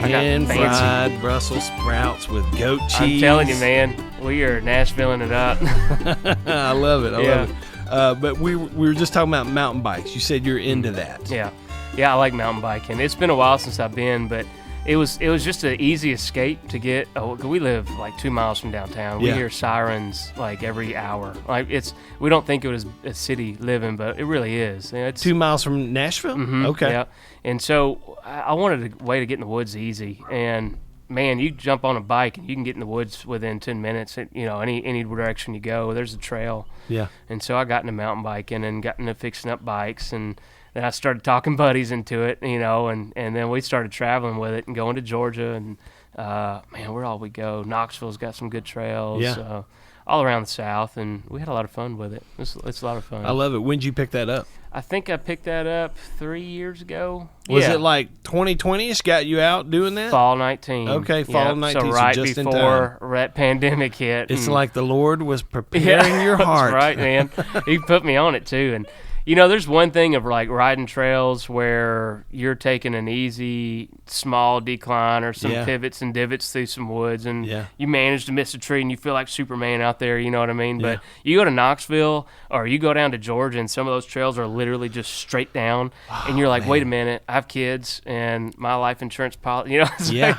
pan-fried Brussels sprouts with goat cheese. I'm telling you, man, we are Nashvilling it up. I love it. I love it. But we were just talking about mountain bikes. You said you're into that. Yeah, I like mountain biking. It's been a while since I've been, but it was just an easy escape to get. We live like 2 miles from downtown. We hear sirens like every hour. Like we don't think it was a city living, but it really is. It's 2 miles from Nashville. Mm-hmm, okay. Yeah, and so I wanted a way to get in the woods easy. And man, you jump on a bike and you can get in the woods within 10 minutes. Any direction you go, there's a trail. Yeah. And so I got into mountain biking and got into fixing up bikes, and then I started talking buddies into it, and then we started traveling with it and going to Georgia, and man, where all we go. Knoxville's got some good trails, all around the South, and we had a lot of fun with it. It's a lot of fun. I love it. When did you pick that up? I think I picked that up 3 years ago. Was it like 2020ish got you out doing that? Fall 19. Okay, fall 19. So right just before that pandemic hit. It's like the Lord was preparing your heart. That's right, man. He put me on it too, and there's one thing of like riding trails where you're taking an easy, small decline or some pivots and divots through some woods, and you manage to miss a tree and you feel like Superman out there, you know what I mean? But you go to Knoxville or you go down to Georgia and some of those trails are literally just straight down, and you're like, wait a minute, I have kids and my life insurance policy, I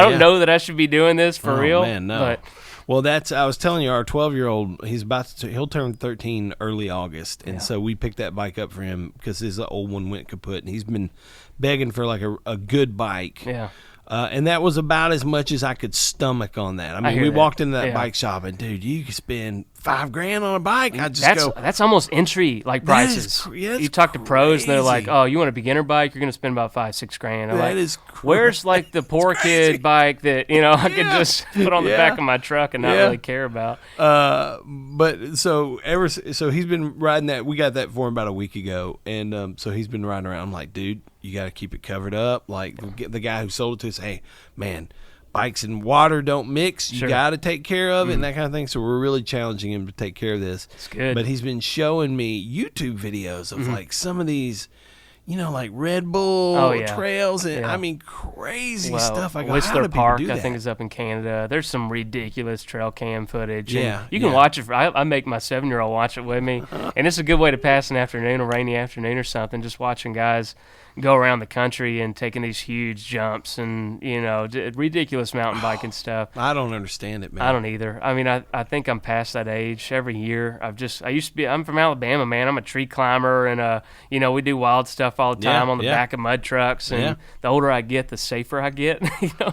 don't know that I should be doing this for real. Man, no. But well, I was telling you, our 12-year-old, he'll turn 13 early August, and so we picked that bike up for him because his old one went kaput, and he's been begging for like a good bike. Yeah. And that was about as much as I could stomach on that. I mean, we walked into that bike shop, and dude, you could spend $5,000 on a bike. That's almost entry like prices. You talk to pros, and they're like, "Oh, you want a beginner bike? You're going to spend about $5,000-$6,000." That is crazy. Where's like the poor kid bike that I could just put on the back of my truck and not really care about? But so he's been riding that. We got that for him about a week ago, and so he's been riding around. I'm like, dude, you got to keep it covered up. Like the guy who sold it to us, hey, man, bikes and water don't mix. You got to take care of it and that kind of thing. So we're really challenging him to take care of this. It's good. But he's been showing me YouTube videos of like some of these, like Red Bull trails and I mean crazy stuff. I go, Whistler how do Park, people do I that? think, is up in Canada. There's some ridiculous trail cam footage. Yeah, you can watch it. I make my 7-year-old watch it with me, and it's a good way to pass an afternoon, a rainy afternoon or something, just watching guys go around the country and taking these huge jumps and ridiculous mountain biking stuff. I don't understand it, man. I don't either. I mean, I think I'm past that age. Every year I'm from Alabama, man. I'm a tree climber, and we do wild stuff all the time on the back of mud trucks, and the older I get, the safer I get.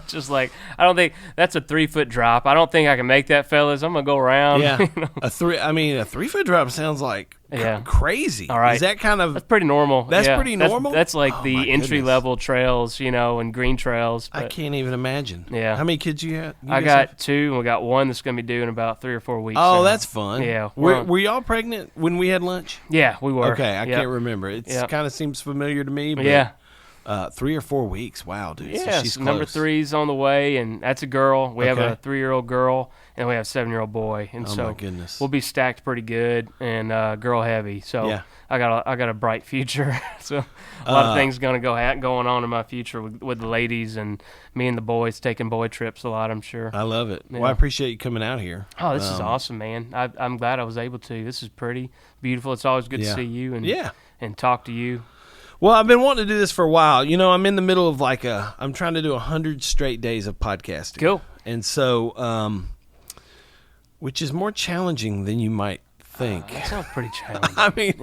Just like, I don't think that's a 3-foot drop. I don't think I can make that, fellas. I'm gonna go around. A 3-foot drop sounds like crazy. All right. Is that kind of... That's pretty normal. That's pretty normal? That's like the entry-level trails, and green trails. I can't even imagine. Yeah. How many kids you have? I got 2, and we got 1 that's going to be due in about 3 or 4 weeks. Oh, that's fun. Yeah. Were y'all pregnant when we had lunch? Yeah, we were. Okay, I can't remember. It kind of seems familiar to me. But 3 or 4 weeks. Wow, dude. Yeah, so she's close. number 3's on the way, and that's a girl. We have a 3-year-old girl, and we have a 7-year-old boy. And my goodness. We'll be stacked pretty good and girl heavy. So I got a bright future. So a lot of things going on in my future with the ladies and me and the boys taking boy trips a lot, I'm sure. I love it. Yeah. Well, I appreciate you coming out here. Oh, this is awesome, man. I'm glad I was able to. This is pretty beautiful. It's always good to see you and talk to you. Well, I've been wanting to do this for a while. I'm in the middle of I'm trying to do 100 straight days of podcasting. Cool. And so, which is more challenging than you might think. That sounds pretty challenging. I mean,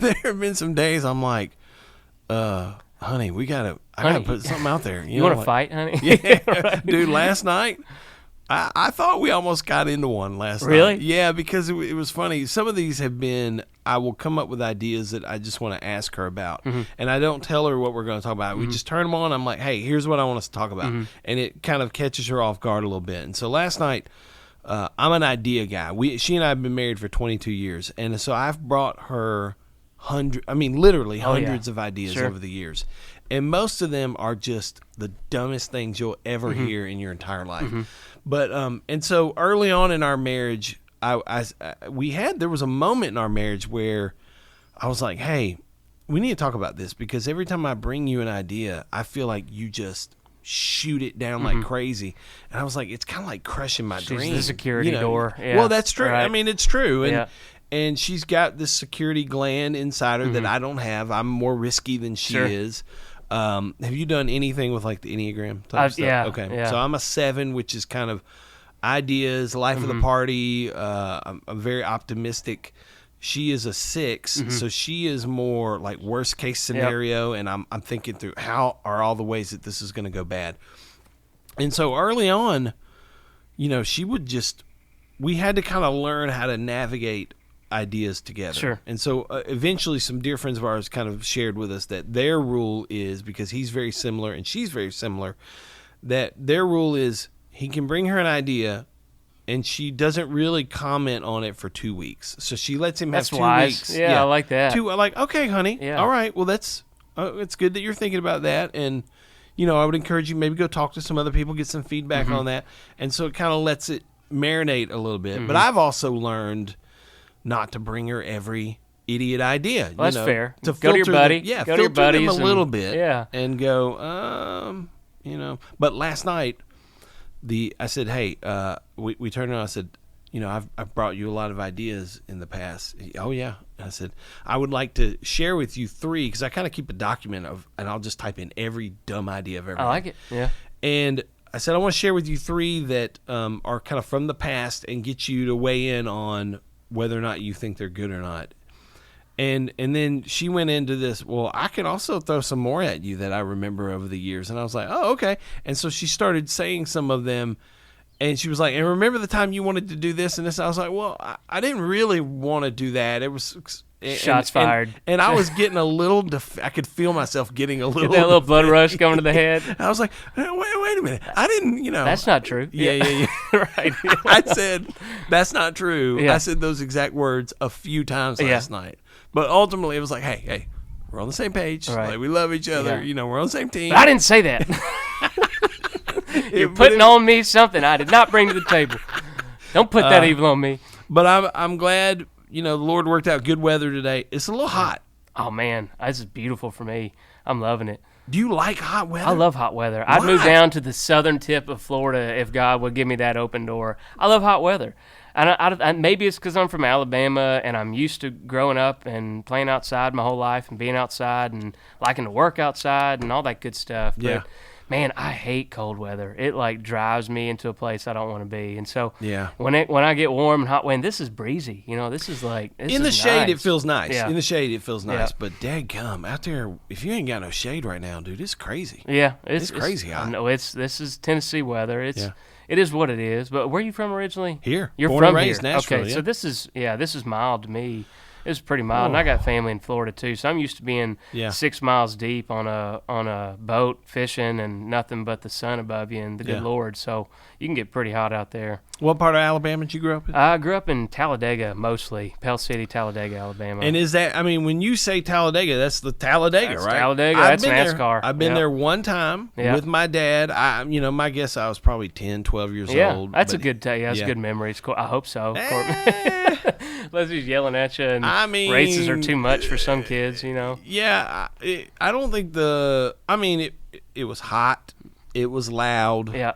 there have been some days I'm like, honey, I gotta put something out there. You want to fight, honey? Yeah. Right. Dude, last night, I thought we almost got into one last night. Really? Yeah, because it was funny. Some of these have been, I will come up with ideas that I just want to ask her about. Mm-hmm. And I don't tell her what we're going to talk about. Mm-hmm. We just turn them on. I'm like, hey, here's what I want us to talk about. Mm-hmm. And it kind of catches her off guard a little bit. And so last night, I'm an idea guy. She and I have been married for 22 years. And so I've brought her literally hundreds of ideas over the years. And most of them are just the dumbest things you'll ever hear in your entire life. Mm-hmm. But and so early on in our marriage, there was a moment in our marriage where I was like, hey, we need to talk about this, because every time I bring you an idea, I feel like you just shoot it down like crazy. And I was like, it's kind of like crushing my dream. The security door. Yeah. Well, that's true. Right. I mean, it's true. And she's got this security gland inside her that I don't have. I'm more risky than she is. Have you done anything with like the Enneagram type stuff? Yeah. Okay. Yeah. So I'm a 7, which is kind of ideas, life of the party. I'm very optimistic. She is a 6, so she is more like worst case scenario, and I'm thinking through how are all the ways that this is going to go bad. And so early on, she would we had to kind of learn how to navigate ideas together. Sure. And so eventually some dear friends of ours kind of shared with us that their rule is, because he's very similar and she's very similar, that their rule is he can bring her an idea and she doesn't really comment on it for 2 weeks. So she lets him have 2 weeks. Yeah, I like that. Okay, honey. Yeah. All right. Well, it's good that you're thinking about that. And, I would encourage you maybe go talk to some other people, get some feedback on that. And so it kind of lets it marinate a little bit. But I've also learned not to bring her every idiot idea. Well, that's fair. To go to your buddy. Go to your buddies them a little bit. Yeah. And go, But last night, I said, hey, we turned around. I said, I've brought you a lot of ideas in the past. Oh yeah. And I said, I would like to share with you 3, because I kind of keep a document and I'll just type in every dumb idea I've ever had. I like it. Yeah. And I said, I want to share with you 3 that are kind of from the past and get you to weigh in on whether or not you think they're good or not. And then she went into this, well, I can also throw some more at you that I remember over the years. And I was like, oh, okay. And so she started saying some of them, and she was like, and remember the time you wanted to do this and this? I was like, well, I didn't really want to do that. It was... Shots fired. And I was getting a little, I could feel myself getting a little. Get that little blood rush coming to the head. I was like, wait a minute. I didn't, That's not true. Yeah. Right. I said, that's not true. Yeah. I said those exact words a few times last night. But ultimately, it was like, hey, we're on the same page. Right. Like, we love each other. Yeah. We're on the same team. But I didn't say that. You're putting on me something I did not bring to the table. Don't put that evil on me. But I'm glad, the Lord worked out good weather today. It's a little hot. Oh, man. This is beautiful for me. I'm loving it. Do you like hot weather? I love hot weather. I'd move down to the southern tip of Florida if God would give me that open door. I love hot weather. And I maybe it's because I'm from Alabama and I'm used to growing up and playing outside my whole life and being outside and liking to work outside and all that good stuff. Yeah. But, man, I hate cold weather. It drives me into a place I don't want to be. And so when I get warm and hot, this is breezy. This is like in the shade. It feels nice. Yeah. In the shade, it feels nice. Yeah. But dadgum, out there, if you ain't got no shade right now, dude, it's crazy. Yeah, it's crazy hot. No, this is Tennessee weather. It is what it is. But where are you from originally? Here. You're Born from and raised, here. Nashville. Okay, yeah. so this is mild to me. It's pretty mild, and I got family in Florida too, so I'm used to being 6 miles deep on a boat fishing and nothing but the sun above you and the good Lord. So you can get pretty hot out there. What part of Alabama did you grow up in? I grew up in Talladega mostly, Pell City, Talladega, Alabama. And is that? I mean, when you say Talladega, that's the Talladega, right? Talladega. That's NASCAR. I've been there one time with my dad. My guess I was probably 10, 12 years old. That's a good. That's a good memory. It's cool. I hope so. Unless he's yelling at you and races are too much for some kids, Yeah, I don't think it was hot. It was loud. Yeah.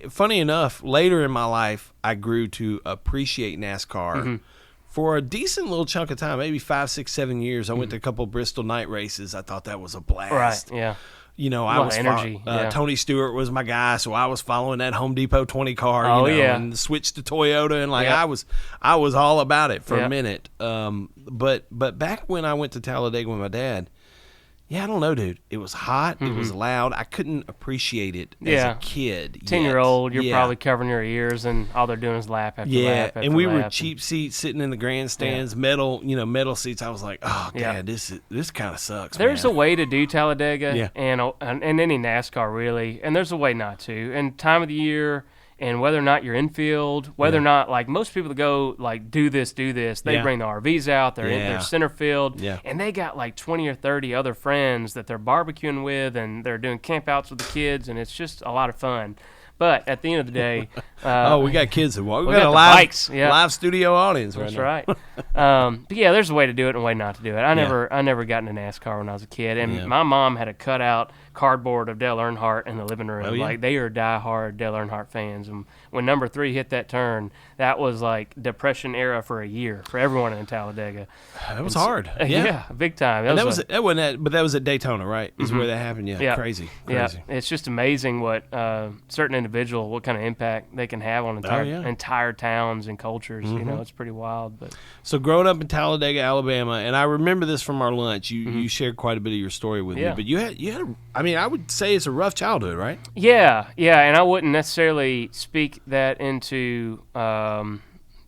Funny enough, later in my life, I grew to appreciate NASCAR for a decent little chunk of time, maybe 5, 6, 7 years. I went to a couple of Bristol night races. I thought that was a blast. Right, yeah. I was energy. Tony Stewart was my guy, so I was following that Home Depot 20 car, and switched to Toyota, and I was all about it for a minute. But back when I went to Talladega with my dad, I don't know, dude. It was hot. It was loud. I couldn't appreciate it as a kid. 10-year-old, you're probably covering your ears, and all they're doing is lap after lap after and we lap. were cheap seats sitting in the grandstands, metal seats. I was like, oh, God, this kind of sucks. There's man. a way to do Talladega and any NASCAR, really, and there's a way not to. And time of the year and whether or not you're infield, whether or not, like most people that go, like, do this, they bring the RVs out, they're in their center field, and they got like 20 or 30 other friends that they're barbecuing with, and they're doing campouts with the kids, and it's just a lot of fun. But at the end of the day, we got kids that walk. We got a live studio audience right now. That's right. But there's a way to do it and a way not to do it. I never got into NASCAR when I was a kid, and my mom had a cutout cardboard of Dale Earnhardt in the living room. Oh, yeah. Like, they are diehard Dale Earnhardt fans. And when number 3 hit that turn, that was like Depression era for a year for everyone in Talladega. That was hard. Yeah, big time. That was at Daytona, right? Is where that happened. Yeah, crazy. Yeah, it's just amazing what certain individual, what kind of impact they can have on entire towns and cultures. You know, it's pretty wild. But so growing up in Talladega, Alabama, and I remember this from our lunch. You shared quite a bit of your story with me, but you had I mean, I would say it's a rough childhood, right? Yeah, and I wouldn't necessarily speak that into.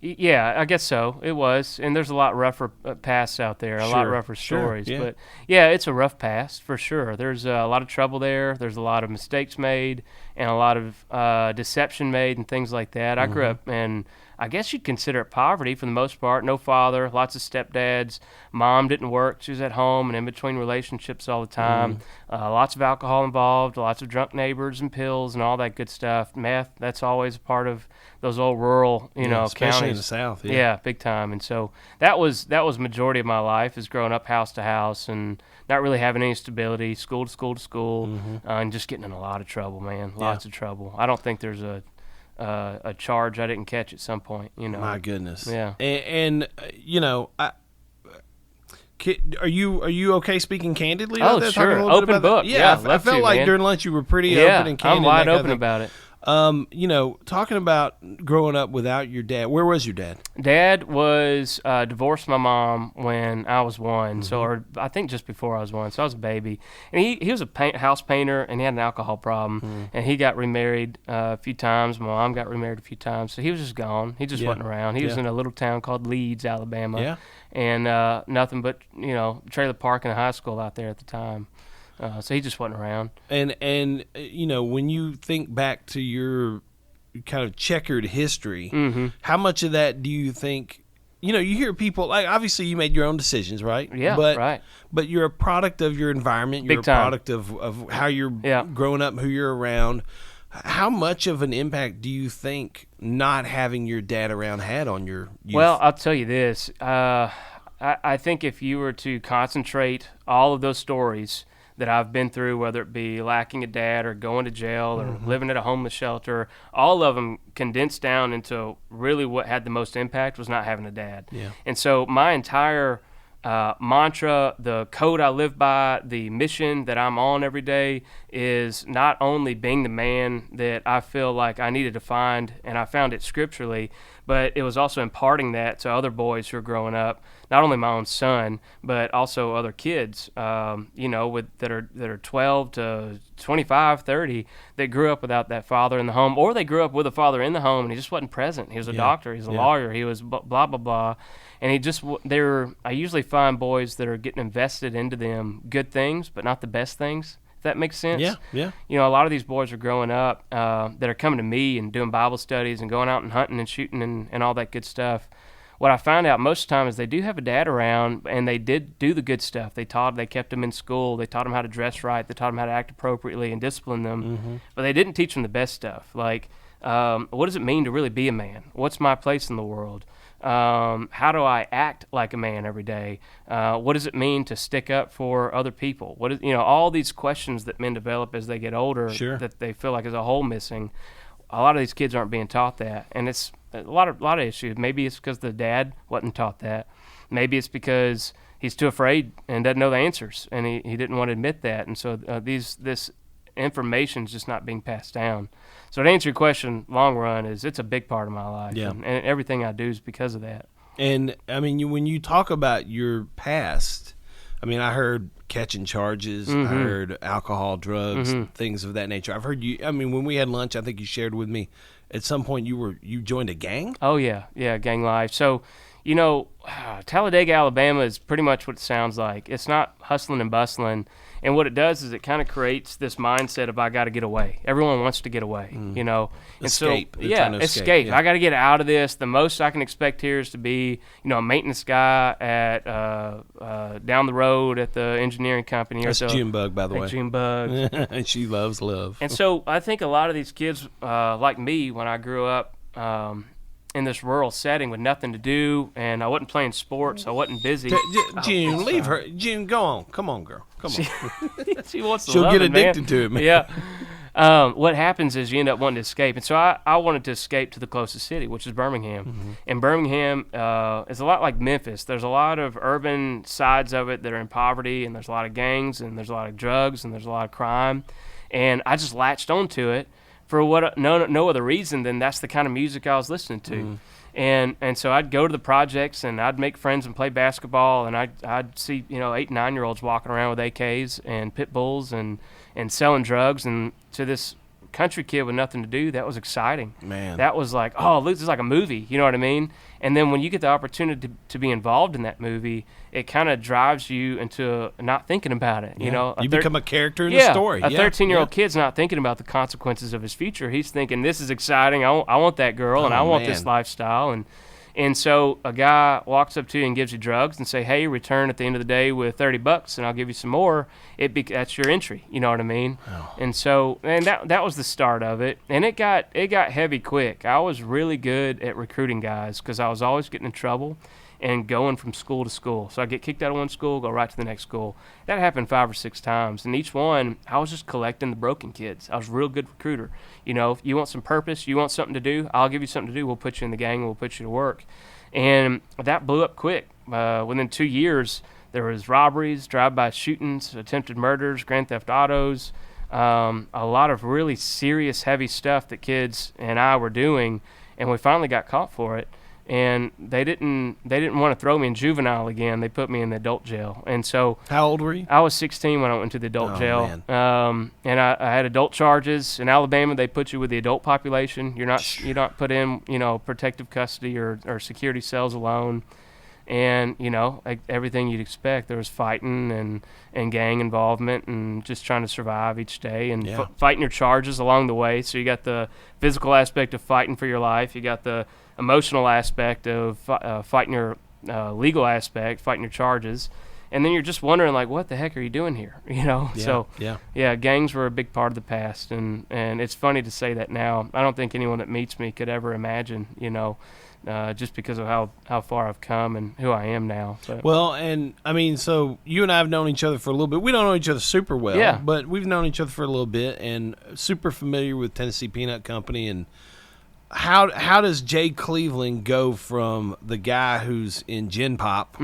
Yeah, I guess so. It was, and there's a lot rougher pasts out there, a lot rougher stories. Yeah. But yeah, it's a rough past for sure. There's a lot of trouble there. There's a lot of mistakes made, and a lot of deception made, and things like that. I grew up in, I guess you'd consider it poverty for the most part. No father, lots of stepdads. Mom didn't work; she was at home and in between relationships all the time. Lots of alcohol involved, lots of drunk neighbors and pills and all that good stuff. Meth, that's always a part of those old rural, especially counties in the South. Yeah, big time. And so that was majority of my life, is growing up house to house and not really having any stability, school to school to school, and just getting in a lot of trouble, man. Lots of trouble. I don't think there's a charge I didn't catch at some point. My goodness. Yeah. And are you okay speaking candidly? Oh, about that? sure. Open book. Yeah, I felt like man. during lunch you were pretty open and candid. I'm wide open about it. Talking about growing up without your dad, where was your dad? Dad was divorced my mom when I was 1, or I think just before I was 1, so I was a baby. And he was a house painter, and he had an alcohol problem, and he got remarried a few times. My mom got remarried a few times, so he was just gone. He just wasn't around. He was in a little town called Leeds, Alabama, and nothing but trailer park and a high school out there at the time. So he just wasn't around. And when you think back to your kind of checkered history, how much of that do you think, you hear people, like, obviously you made your own decisions, right? Yeah, right. But you're a product of your environment. You're Big time. Product of how you're growing up, who you're around. How much of an impact do you think not having your dad around had on your youth? Well, I'll tell you this. I think if you were to concentrate all of those stories that I've been through, whether it be lacking a dad or going to jail or living at a homeless shelter, all of them condensed down into really what had the most impact was not having a dad. Yeah. And so my entire mantra, the code I live by, the mission that I'm on every day is not only being the man that I feel like I needed to find, and I found it scripturally, but it was also imparting that to other boys who are growing up, not only my own son, but also other kids, that are 12 to 25, 30, that grew up without that father in the home, or they grew up with a father in the home and he just wasn't present. He was a doctor, he was a lawyer, he was blah, blah, blah. And I usually find boys that are getting invested into them good things, but not the best things. If that makes sense. Yeah. A lot of these boys are growing up that are coming to me and doing Bible studies and going out and hunting and shooting and all that good stuff. What I find out most of the time is they do have a dad around, and they did do the good stuff. They kept them in school. They taught them how to dress right. They taught them how to act appropriately and discipline them. But they didn't teach them the best stuff. Like, what does it mean to really be a man? What's my place in the world? How do I act like a man every day? What does it mean to stick up for other people? All these questions that men develop as they get older that they feel like is a hole missing. A lot of these kids aren't being taught that, and it's a lot of issues. Maybe it's because the dad wasn't taught that. Maybe it's because he's too afraid and doesn't know the answers, and he didn't want to admit that. And so this information is just not being passed down. So to answer your question, long run, it's a big part of my life, and everything I do is because of that. And I mean, when you talk about your past, I mean, I heard catching charges, I heard alcohol, drugs, things of that nature. I've heard you. I mean, when we had lunch, I think you shared with me at some point you joined a gang. Oh yeah, gang life. So, Talladega, Alabama is pretty much what it sounds like. It's not hustling and bustling. And what it does is it kind of creates this mindset of I got to get away. Everyone wants to get away, And escape. So, escape. I got to get out of this. The most I can expect here is to be, a maintenance guy at down the road at the engineering company. That's June Bug, by the way. June Bug. And she loves love. And so I think a lot of these kids, like me, when I grew up in this rural setting with nothing to do, and I wasn't playing sports, I wasn't busy. June, leave her. June, go on. Come on, girl. Come on. She wants to She'll love get it, addicted man. to it, man. Yeah. What happens is you end up wanting to escape. And so I wanted to escape to the closest city, which is Birmingham. Mm-hmm. And Birmingham is a lot like Memphis. There's a lot of urban sides of it that are in poverty, and there's a lot of gangs, and there's a lot of drugs, and there's a lot of crime. And I just latched onto it for no other reason than that's the kind of music I was listening to. Mm-hmm. And so I'd go to the projects, and I'd make friends and play basketball, and I'd see 8 and 9-year-olds walking around with AKs and pit bulls and selling drugs. And to this country kid with nothing to do, that was exciting. Man, that was like, oh, this is like a movie. You know what I mean? And then when you get the opportunity to be involved in that movie, it kind of drives you into not thinking about it. Yeah. You become a character in the story. A 13-year-old kid's not thinking about the consequences of his future. He's thinking, this is exciting. I want that girl, and I want this lifestyle. And so a guy walks up to you and gives you drugs and say, hey, return at the end of the day with $30 and I'll give you some more. That's your entry. You know what I mean? Oh. And so, and that was the start of it. And it got heavy quick. I was really good at recruiting guys because I was always getting in trouble and going from school to school. So I get kicked out of one school, go right to the next school. That happened 5 or 6 times. And each one, I was just collecting the broken kids. I was a real good recruiter. If you want some purpose, you want something to do, I'll give you something to do. We'll put you in the gang and we'll put you to work. And that blew up quick. Within 2 years, there was robberies, drive-by shootings, attempted murders, grand theft autos, a lot of really serious, heavy stuff that kids and I were doing. And we finally got caught for it. And they didn't want to throw me in juvenile again. They put me in the adult jail. And so, how old were you? I was 16 when I went into the adult jail. Man. And I had adult charges. In Alabama, they put you with the adult population. You're not put in protective custody or security cells alone. And everything you'd expect. There was fighting and gang involvement and just trying to survive each day and fighting your charges along the way. So you got the physical aspect of fighting for your life. You got the emotional aspect of fighting your legal aspect, fighting your charges, and then you're just wondering, like, what the heck are you doing here? Gangs were a big part of the past, and it's funny to say that now. I don't think anyone that meets me could ever imagine, just because of how far I've come and who I am now. But. Well, and I mean, so you and I have known each other for a little bit. We don't know each other super well, but we've known each other for a little bit and super familiar with Tennessee Peanut Company. And how does Jay Cleveland go from the guy who's in Gen Pop,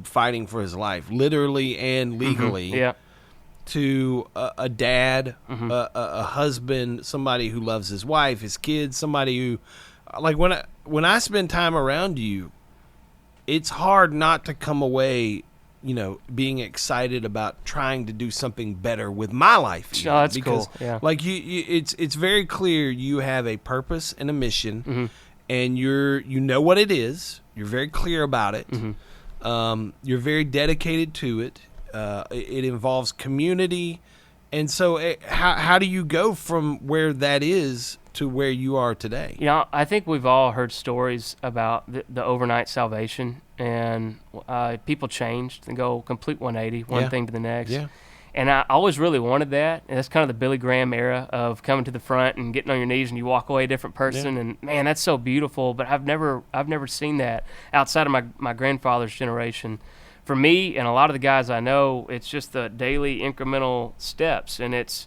fighting for his life, literally and legally, to a dad, a husband, somebody who loves his wife, his kids, somebody who, like, when I spend time around you, it's hard not to come away, being excited about trying to do something better with my life. Oh, that's cool. Yeah. Like it's very clear you have a purpose and a mission, and you know what it is. You're very clear about it. You're very dedicated to it. It involves community, and so how do you go from where that is to where you are today? I think we've all heard stories about the overnight salvation, and people changed and go complete 180, one thing to the next. Yeah. And I always really wanted that. And that's kind of the Billy Graham era of coming to the front and getting on your knees and you walk away a different person. Yeah. And man, that's so beautiful. But I've never seen that outside of my grandfather's generation. For me and a lot of the guys I know, it's just the daily incremental steps, and it's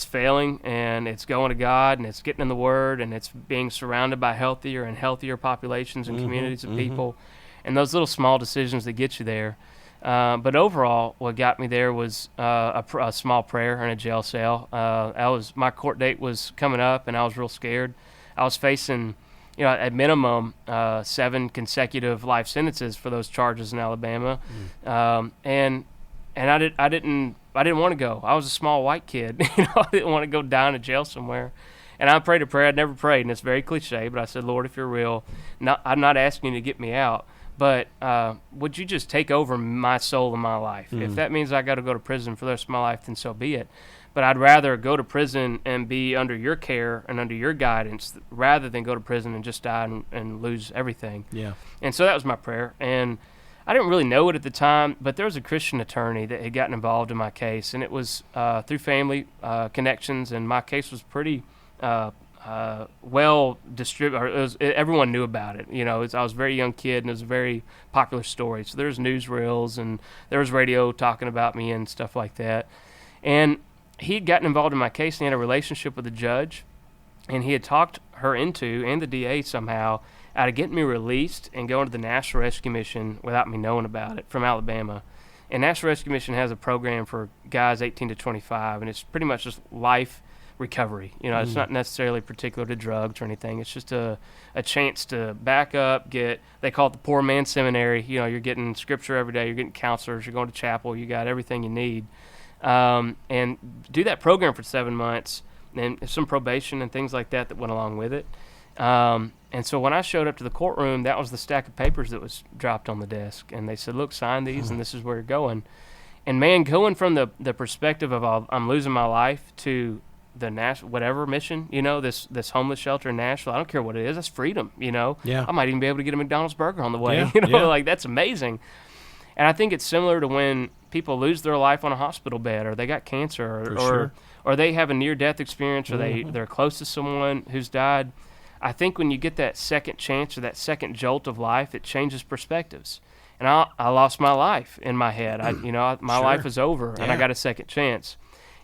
failing, and it's going to God, and it's getting in the Word, and it's being surrounded by healthier and healthier populations and communities of people, and those little small decisions that get you there. But overall, what got me there was a small prayer in a jail cell. My court date was coming up, and I was real scared. I was facing, at minimum, 7 consecutive life sentences for those charges in Alabama, and I didn't want to go. I was a small white kid. I didn't want to go die in a jail somewhere. And I prayed a prayer I'd never prayed, and it's very cliche, but I said, Lord, if you're real, I'm not asking you to get me out, but would you just take over my soul and my life? If that means I got to go to prison for the rest of my life, then so be it. But I'd rather go to prison and be under your care and under your guidance rather than go to prison and just die and lose everything. Yeah. And so that was my prayer. And I didn't really know it at the time, but there was a Christian attorney that had gotten involved in my case, and it was through family connections, and my case was pretty well distributed. Everyone knew about it. I was a very young kid, and it was a very popular story. So there's newsreels, and there was radio talking about me and stuff like that. And he had gotten involved in my case, and he had a relationship with the judge, and he had talked her into, and the DA somehow, out of getting me released and going to the National Rescue Mission without me knowing about it from Alabama. And National Rescue Mission has a program for guys 18 to 25, and it's pretty much just life recovery. It's not necessarily particular to drugs or anything. It's just a chance to back up, they call it the poor man seminary. You're getting scripture every day, you're getting counselors, you're going to chapel, you got everything you need. And do that program for 7 months, and some probation and things like that went along with it. And so when I showed up to the courtroom, that was the stack of papers that was dropped on the desk. And they said, look, sign these, and this is where you're going. And, man, going from the perspective of I'm losing my life to the whatever mission, this homeless shelter in Nashville, I don't care what it is, that's freedom, Yeah. I might even be able to get a McDonald's burger on the way, Yeah. Like that's amazing. And I think it's similar to when people lose their life on a hospital bed, or they got cancer, or they have a near-death experience, or they're close to someone who's died. I think when you get that second chance or that second jolt of life, it changes perspectives. And I lost my life in my head. My life is over, and I got a second chance.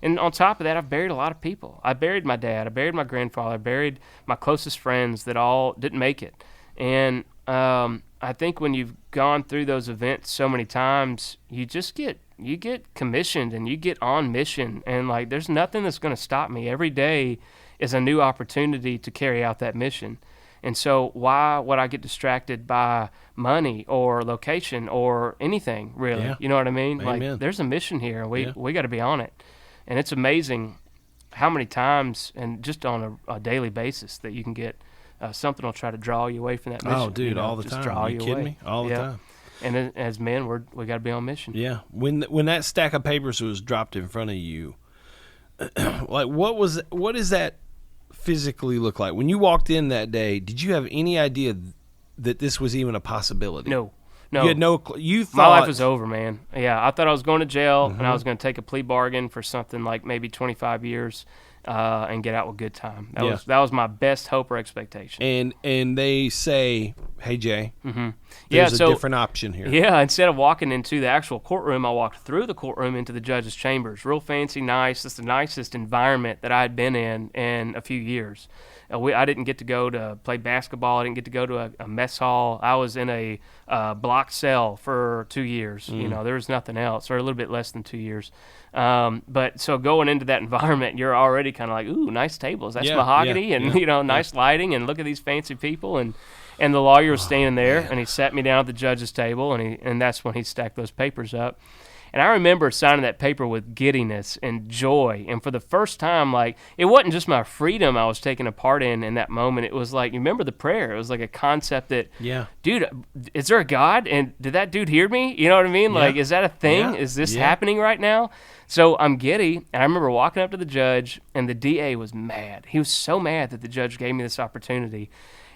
And on top of that, I've buried a lot of people. I buried my dad. I buried my grandfather. I buried my closest friends that all didn't make it. And I think when you've gone through those events so many times, you get commissioned and you get on mission. And, like, there's nothing that's going to stop me. Every day is a new opportunity to carry out that mission. And so why would I get distracted by money or location or anything, really? Yeah. You know what I mean? Amen. Like, there's a mission here, and we got to be on it. And it's amazing how many times, and just on a daily basis, that you can get something will try to draw you away from that mission. Oh, dude, all the just time. Draw Are you kidding away. me? All the time. And as men, we got to be on mission. Yeah. When that stack of papers was dropped in front of you, like what does that physically look like? When you walked in that day, did you have any idea that this was even a possibility? No. You had you thought my life was over, man. Yeah, I thought I was going to jail, and I was going to take a plea bargain for something like maybe 25 years and get out with good time. That was my best hope or expectation. And they say, hey, Jay, there's a different option here. Yeah, instead of walking into the actual courtroom, I walked through the courtroom into the judge's chambers. Real fancy, nice. It's the nicest environment that I had been in a few years. I didn't get to go to play basketball. I didn't get to go to a mess hall. I was in a block cell for 2 years. There was nothing else, or a little bit less than 2 years. But so going into that environment, you're already kind of like, ooh, nice tables. That's mahogany, and nice lighting, and look at these fancy people. And the lawyer was standing there, and he sat me down at the judge's table, and that's when he stacked those papers up. And I remember signing that paper with giddiness and joy. And for the first time, like, it wasn't just my freedom I was taking a part in that moment. It was like, you remember the prayer? It was like a concept that, dude, is there a God? And did that dude hear me? You know what I mean? Like, is that a thing? Is this happening right now? So I'm giddy. And I remember walking up to the judge, and the DA was mad. He was so mad that the judge gave me this opportunity.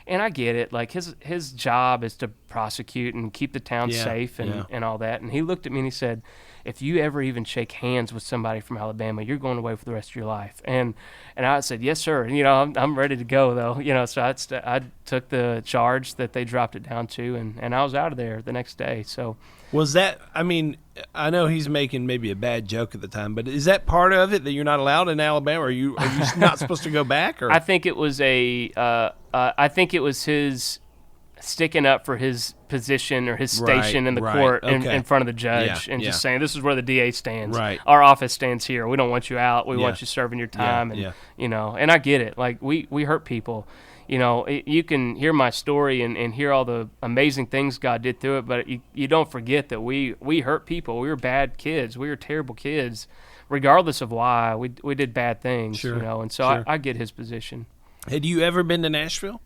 And I get it. Like, his job is to prosecute and keep the town safe and all that. And he looked at me and he said, if you ever even shake hands with somebody from Alabama, you're going away for the rest of your life. And I said, yes, sir. And, I'm ready to go, though. So I took the charge that they dropped it down to, and I was out of there the next day. So was that, I mean, I know he's making maybe a bad joke at the time, but is that part of it that you're not allowed in Alabama? Are you not supposed to go back? Or? I think it was his sticking up for his position or his station in the court in front of the judge and just saying, this is where the DA stands. Right. Our office stands here. We don't want you out. We want you serving your time. And I get it. Like, we hurt people. You can hear my story and hear all the amazing things God did through it, but you don't forget that we hurt people. We were bad kids. We were terrible kids, regardless of why. We did bad things, and so I get his position. Had you ever been to Nashville?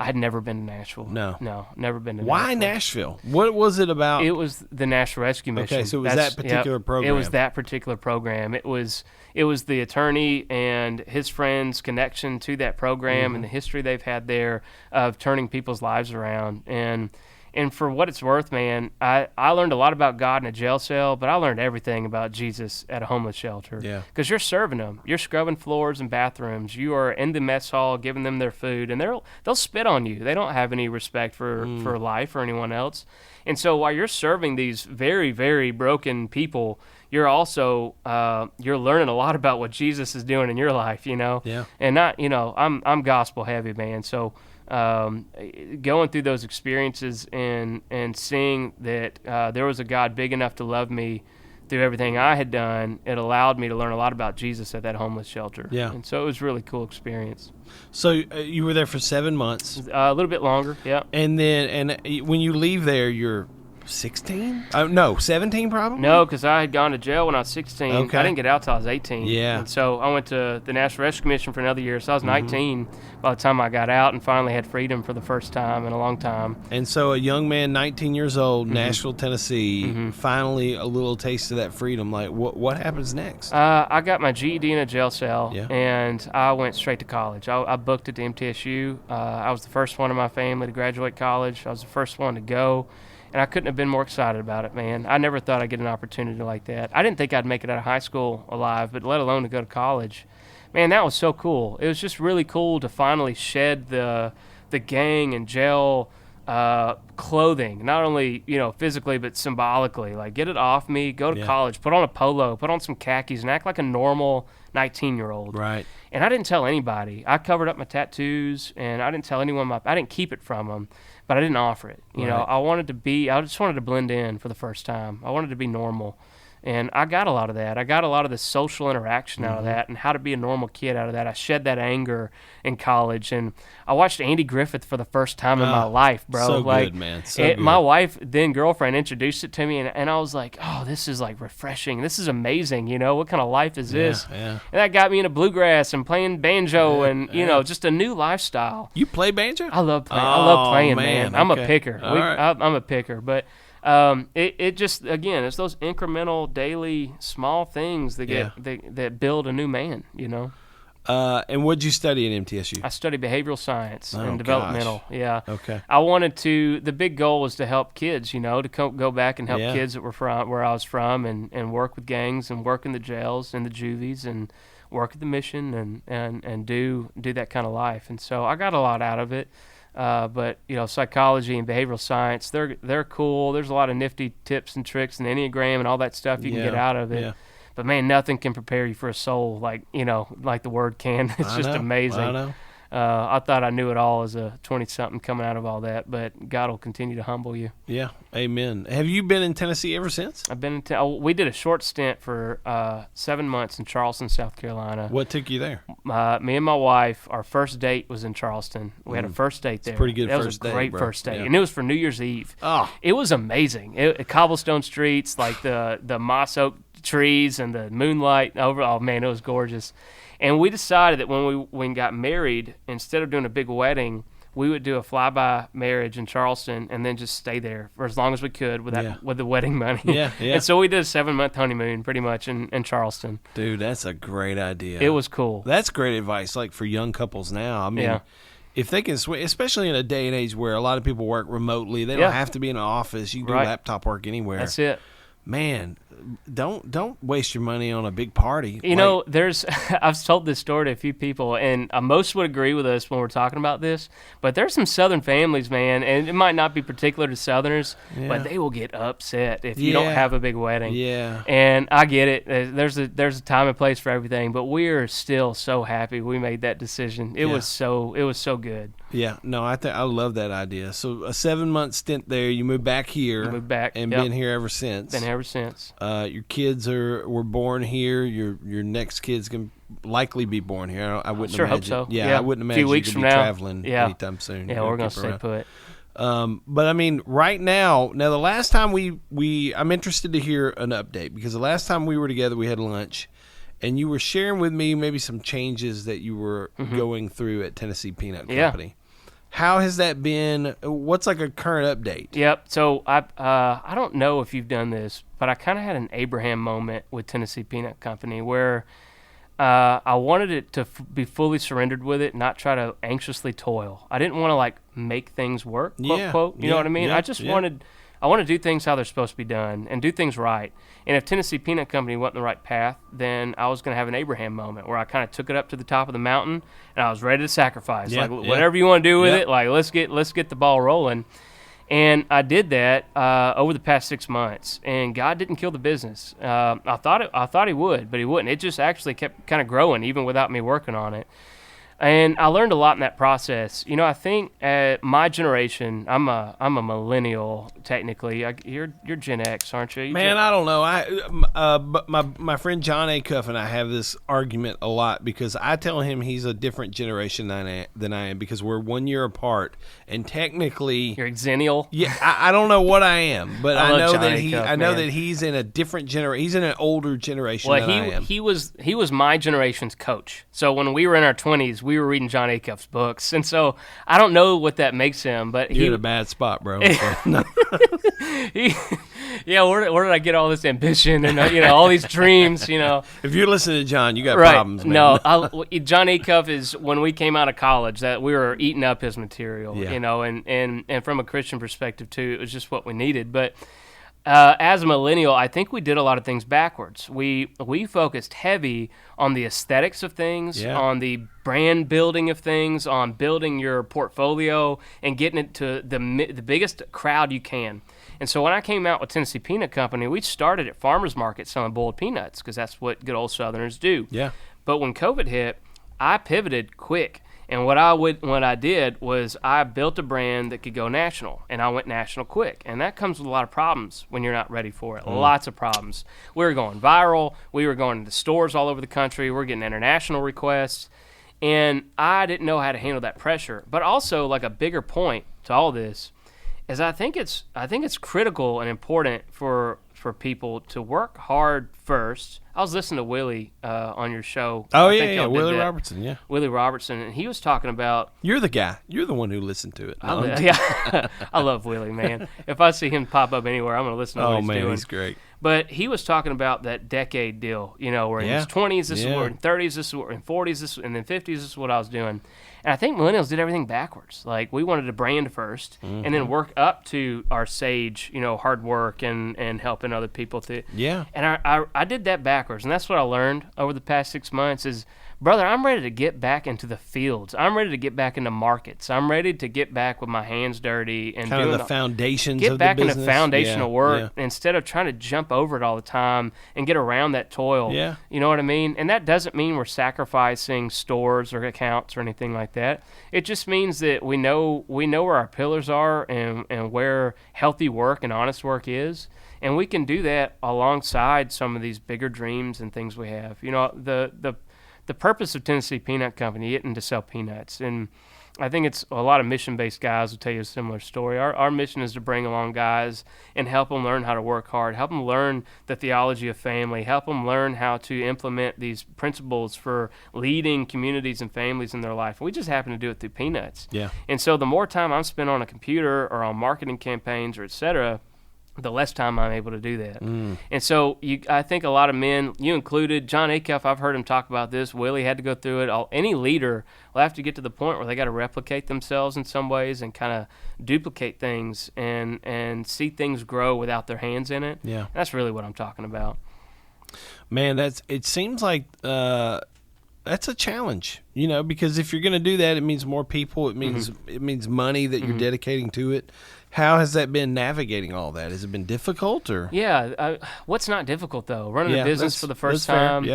I had never been to Nashville. No, never been to Why Nashville. What was it about? It was the National Rescue Mission. Okay, so it was that particular program. It was that particular program. It was the attorney and his friends' connection to that program and the history they've had there of turning people's lives around. And And for what it's worth, man, I learned a lot about God in a jail cell, but I learned everything about Jesus at a homeless shelter. Yeah. Because you're serving them. You're scrubbing floors and bathrooms. You are in the mess hall giving them their food, and they'll spit on you. They don't have any respect for life or anyone else. And so while you're serving these very, very broken people, you're also you're learning a lot about what Jesus is doing in your life, Yeah. And not, I'm gospel heavy, man. So going through those experiences and seeing that there was a God big enough to love me through everything I had done, it allowed me to learn a lot about Jesus at that homeless shelter. Yeah. And so it was a really cool experience. So you were there for 7 months. A little bit longer, yeah. And then when you leave there, you're 16? No, 17 probably? No, because I had gone to jail when I was 16. Okay. I didn't get out till I was 18. Yeah. And so I went to the National Rescue Commission for another year. So I was 19 by the time I got out and finally had freedom for the first time in a long time. And so a young man, 19 years old, Nashville, Tennessee, finally a little taste of that freedom. Like, what happens next? I got my GED in a jail cell, Yeah. and I went straight to college. I booked at the MTSU. I was the first one in my family to graduate college. I was the first one to go. And I couldn't have been more excited about it, man. I never thought I'd get an opportunity like that. I didn't think I'd make it out of high school alive, but let alone to go to college. Man, that was so cool. It was just really cool to finally shed the gang and jail clothing, not only physically but symbolically. Like, get it off me, go to college, put on a polo, put on some khakis, and act like a normal 19-year-old. Right. And I didn't tell anybody. I covered up my tattoos, and I didn't tell anyone. I didn't keep it from them. But I didn't offer it. I just wanted to blend in for the first time. I wanted to be normal. And I got a lot of that. I got a lot of the social interaction out of that and how to be a normal kid out of that. I shed that anger in college. And I watched Andy Griffith for the first time in my life, bro. So good, man. So good. My wife, then girlfriend, introduced it to me, and I was like, oh, this is like refreshing. This is amazing. What kind of life is this? Yeah. And that got me into bluegrass and playing banjo and, just a new lifestyle. You play banjo? I love playing. I love playing, man. I'm okay. a picker. I'm a picker, but it just, again, it's those incremental, daily, small things that that build a new man. And what'd you study at MTSU? I studied behavioral science and developmental. Gosh. Yeah. Okay. I wanted to. The big goal was to help kids. To go back and help kids that were from where I was from, and work with gangs and work in the jails and the juvies and work at the mission and do that kind of life. And so I got a lot out of it. But psychology and behavioral science, they're cool. There's a lot of nifty tips and tricks and Enneagram and all that stuff you can get out of it. Yeah. But man, nothing can prepare you for a soul like the word can. It's just amazing. I know. I thought I knew it all as a 20-something coming out of all that, but God will continue to humble you. Yeah, amen. Have you been in Tennessee ever since? I've been in we did a short stint for 7 months in Charleston, South Carolina. What took you there? Me and my wife, our first date was in Charleston. We had a first date there. Pretty good that first date, was a great bro. first date, Yeah. and it was for New Year's Eve. Oh. It was amazing. Cobblestone streets, like the moss oak trees and the moonlight over. Oh man, it was gorgeous. And we decided that when we got married, instead of doing a big wedding, we would do a flyby marriage in Charleston and then just stay there for as long as we could with the wedding money. Yeah. And so we did a 7-month honeymoon pretty much in Charleston. Dude, that's a great idea. It was cool. That's great advice, like for young couples now. I mean, if they can switch, especially in a day and age where a lot of people work remotely, they don't have to be in an office. You can do laptop work anywhere. That's it. Man, don't waste your money on a big party. There's I've told this story to a few people, and most would agree with us when we're talking about this, but there's some Southern families, man, and it might not be particular to Southerners, but they will get upset if you don't have a big wedding. Yeah. And I get it. There's a time and place for everything, but we are still so happy we made that decision. It was so good. Yeah, no, I love that idea. So a 7-month stint there, you moved back here. And been here ever since. Been ever since. Your kids were born here. Your next kids can likely be born here. I wouldn't imagine. Hope so. Yeah, I wouldn't imagine a few weeks you from could be now, traveling anytime soon. Yeah, we're gonna stay put. But I mean, right now, the last time I'm interested to hear an update because the last time we were together, we had lunch. And you were sharing with me maybe some changes that you were going through at Tennessee Peanut Company. How has that been? What's like a current update? Yep. So I don't know if you've done this, but I kind of had an Abraham moment with Tennessee Peanut Company where I wanted it to be fully surrendered with it, not try to anxiously toil. I didn't want to like make things work, quote, quote. You know what I mean? I just wanted, I want to do things how they're supposed to be done and do things right. And if Tennessee Peanut Company wasn't the right path, then I was going to have an Abraham moment where I kind of took it up to the top of the mountain and I was ready to sacrifice. Whatever you want to do with it, like let's get the ball rolling. And I did that over the past 6 months, and God didn't kill the business. I thought He would, but He wouldn't. It just actually kept kind of growing, even without me working on it. And I learned a lot in that process. You know, I think my generation, I'm a millennial technically. You're Gen X, aren't you? Man, I don't know. But my friend John Acuff and I have this argument a lot because I tell him he's a different generation than I am because we're 1 year apart, and technically you're a Xennial. Yeah, I don't know what I am, but I know John that Acuff, that he's in a different generation. He's in an older generation than I am. He was my generation's coach. So when we were in our 20s, we were reading John Acuff's books, and so I don't know what that makes him, but you're in a bad spot, bro. Where did I get all this ambition and all these dreams? If you're listening to John, you got problems, man. No, John Acuff is when we came out of college that we were eating up his material, and from a Christian perspective too, it was just what we needed, but. As a millennial, I think we did a lot of things backwards. We focused heavy on the aesthetics of things, on the brand building of things, on building your portfolio and getting it to the biggest crowd you can. And so when I came out with Tennessee Peanut Company, we started at farmers market selling boiled peanuts because that's what good old Southerners do. Yeah. But when COVID hit, I pivoted quick. And what I did was I built a brand that could go national, and I went national quick. And that comes with a lot of problems when you're not ready for it. Lots of problems. We were going viral. We were going to stores all over the country. We're getting international requests. And I didn't know how to handle that pressure. But also, like a bigger point to all this is I think it's critical and important for people to work hard first. I was listening to Willie on your show. Oh, Willie Robertson, yeah. Willie Robertson, and he was talking about... You're the guy. You're the one who listened to it. I love Willie, man. If I see him pop up anywhere, I'm going to listen to what he's doing. Oh, man, he's great. But he was talking about that decade deal, where in his 20s, this is what, in 30s, this is what, in 40s, this, and then 50s, this is what I was doing. And I think millennials did everything backwards. Like, we wanted to brand first and then work up to our sage, hard work and helping other people. Yeah. And I did that backwards. And that's what I learned over the past 6 months is, brother, I'm ready to get back into the fields. I'm ready to get back into markets. I'm ready to get back with my hands dirty and kind of the foundations of the business. Get back into foundational work instead of trying to jump over it all the time and get around that toil. Yeah. You know what I mean? And that doesn't mean we're sacrificing stores or accounts or anything like that. It just means that we know where our pillars are and where healthy work and honest work is. And we can do that alongside some of these bigger dreams and things we have. The purpose of Tennessee Peanut Company isn't to sell peanuts, and I think it's a lot of mission-based guys will tell you a similar story. Our mission is to bring along guys and help them learn how to work hard, help them learn the theology of family, help them learn how to implement these principles for leading communities and families in their life. We just happen to do it through peanuts. Yeah. And so the more time I'm spent on a computer or on marketing campaigns or et cetera, the less time I'm able to do that. And so I think a lot of men, you included, John Acuff, I've heard him talk about this. Willie had to go through it. Any leader will have to get to the point where they got to replicate themselves in some ways and kind of duplicate things and see things grow without their hands in it. Yeah. And that's really what I'm talking about. Man, it seems like that's a challenge, because if you're going to do that, it means more people. It means money that you're dedicating to it. How has that been navigating all that? Has it been difficult or? Yeah, what's not difficult though? Running a business for the first time,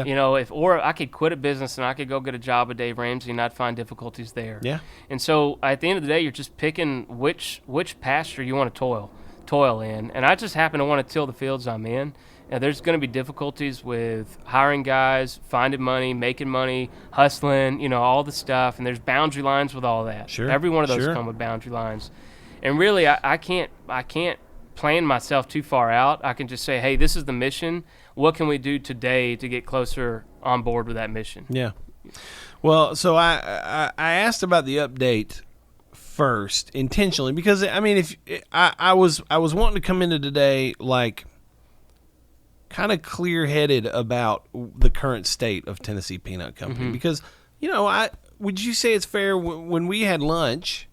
or I could quit a business and I could go get a job with Dave Ramsey and I'd find difficulties there. Yeah. And so at the end of the day, you're just picking which pasture you want to toil in. And I just happen to want to till the fields I'm in. Now, there's going to be difficulties with hiring guys, finding money, making money, hustling, all the stuff. And there's boundary lines with all that. Sure. Every one of those come with boundary lines. And really, I can't plan myself too far out. I can just say, hey, this is the mission. What can we do today to get closer on board with that mission? Yeah. Well, so I asked about the update first intentionally because if I was wanting to come into today like kind of clear-headed about the current state of Tennessee Peanut Company. Because, would you say it's fair when we had lunch,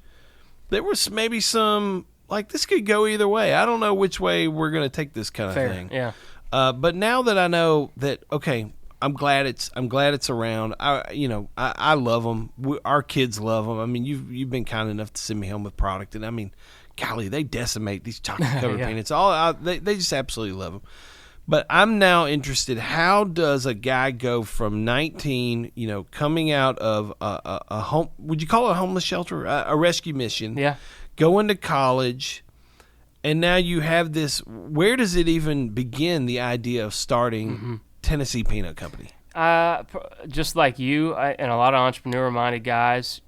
there was maybe some, like, this could go either way. I don't know which way we're going to take this kind of thing. Yeah. But now that I know that, okay, I'm glad it's around. I love them. Our kids love them. I mean, you've been kind enough to send me home with product, and I mean, golly, they decimate these chocolate covered peanuts. They just absolutely love them. But I'm now interested. How does a guy go from 19, coming out of a home? Would you call it a homeless shelter, a rescue mission? Yeah. Going to college, and now you have this. Where does it even begin? The idea of starting Tennessee Peanut Company. Just like you and a lot of entrepreneur-minded guys,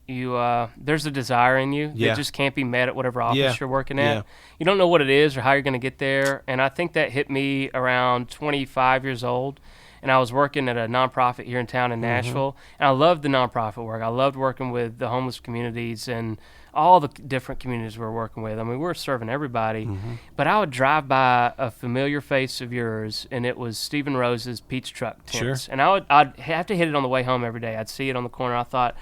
there's a desire in you that just can't be met at whatever office you're working at. Yeah. You don't know what it is or how you're going to get there. And I think that hit me around 25 years old. And I was working at a nonprofit here in town in Nashville. And I loved the nonprofit work. I loved working with the homeless communities and all the different communities we're working with. I mean, we're serving everybody. But I would drive by a familiar face of yours, and it was Stephen Rose's Peach Truck tents. Sure. And I'd have to hit it on the way home every day. I'd see it on the corner. I thought,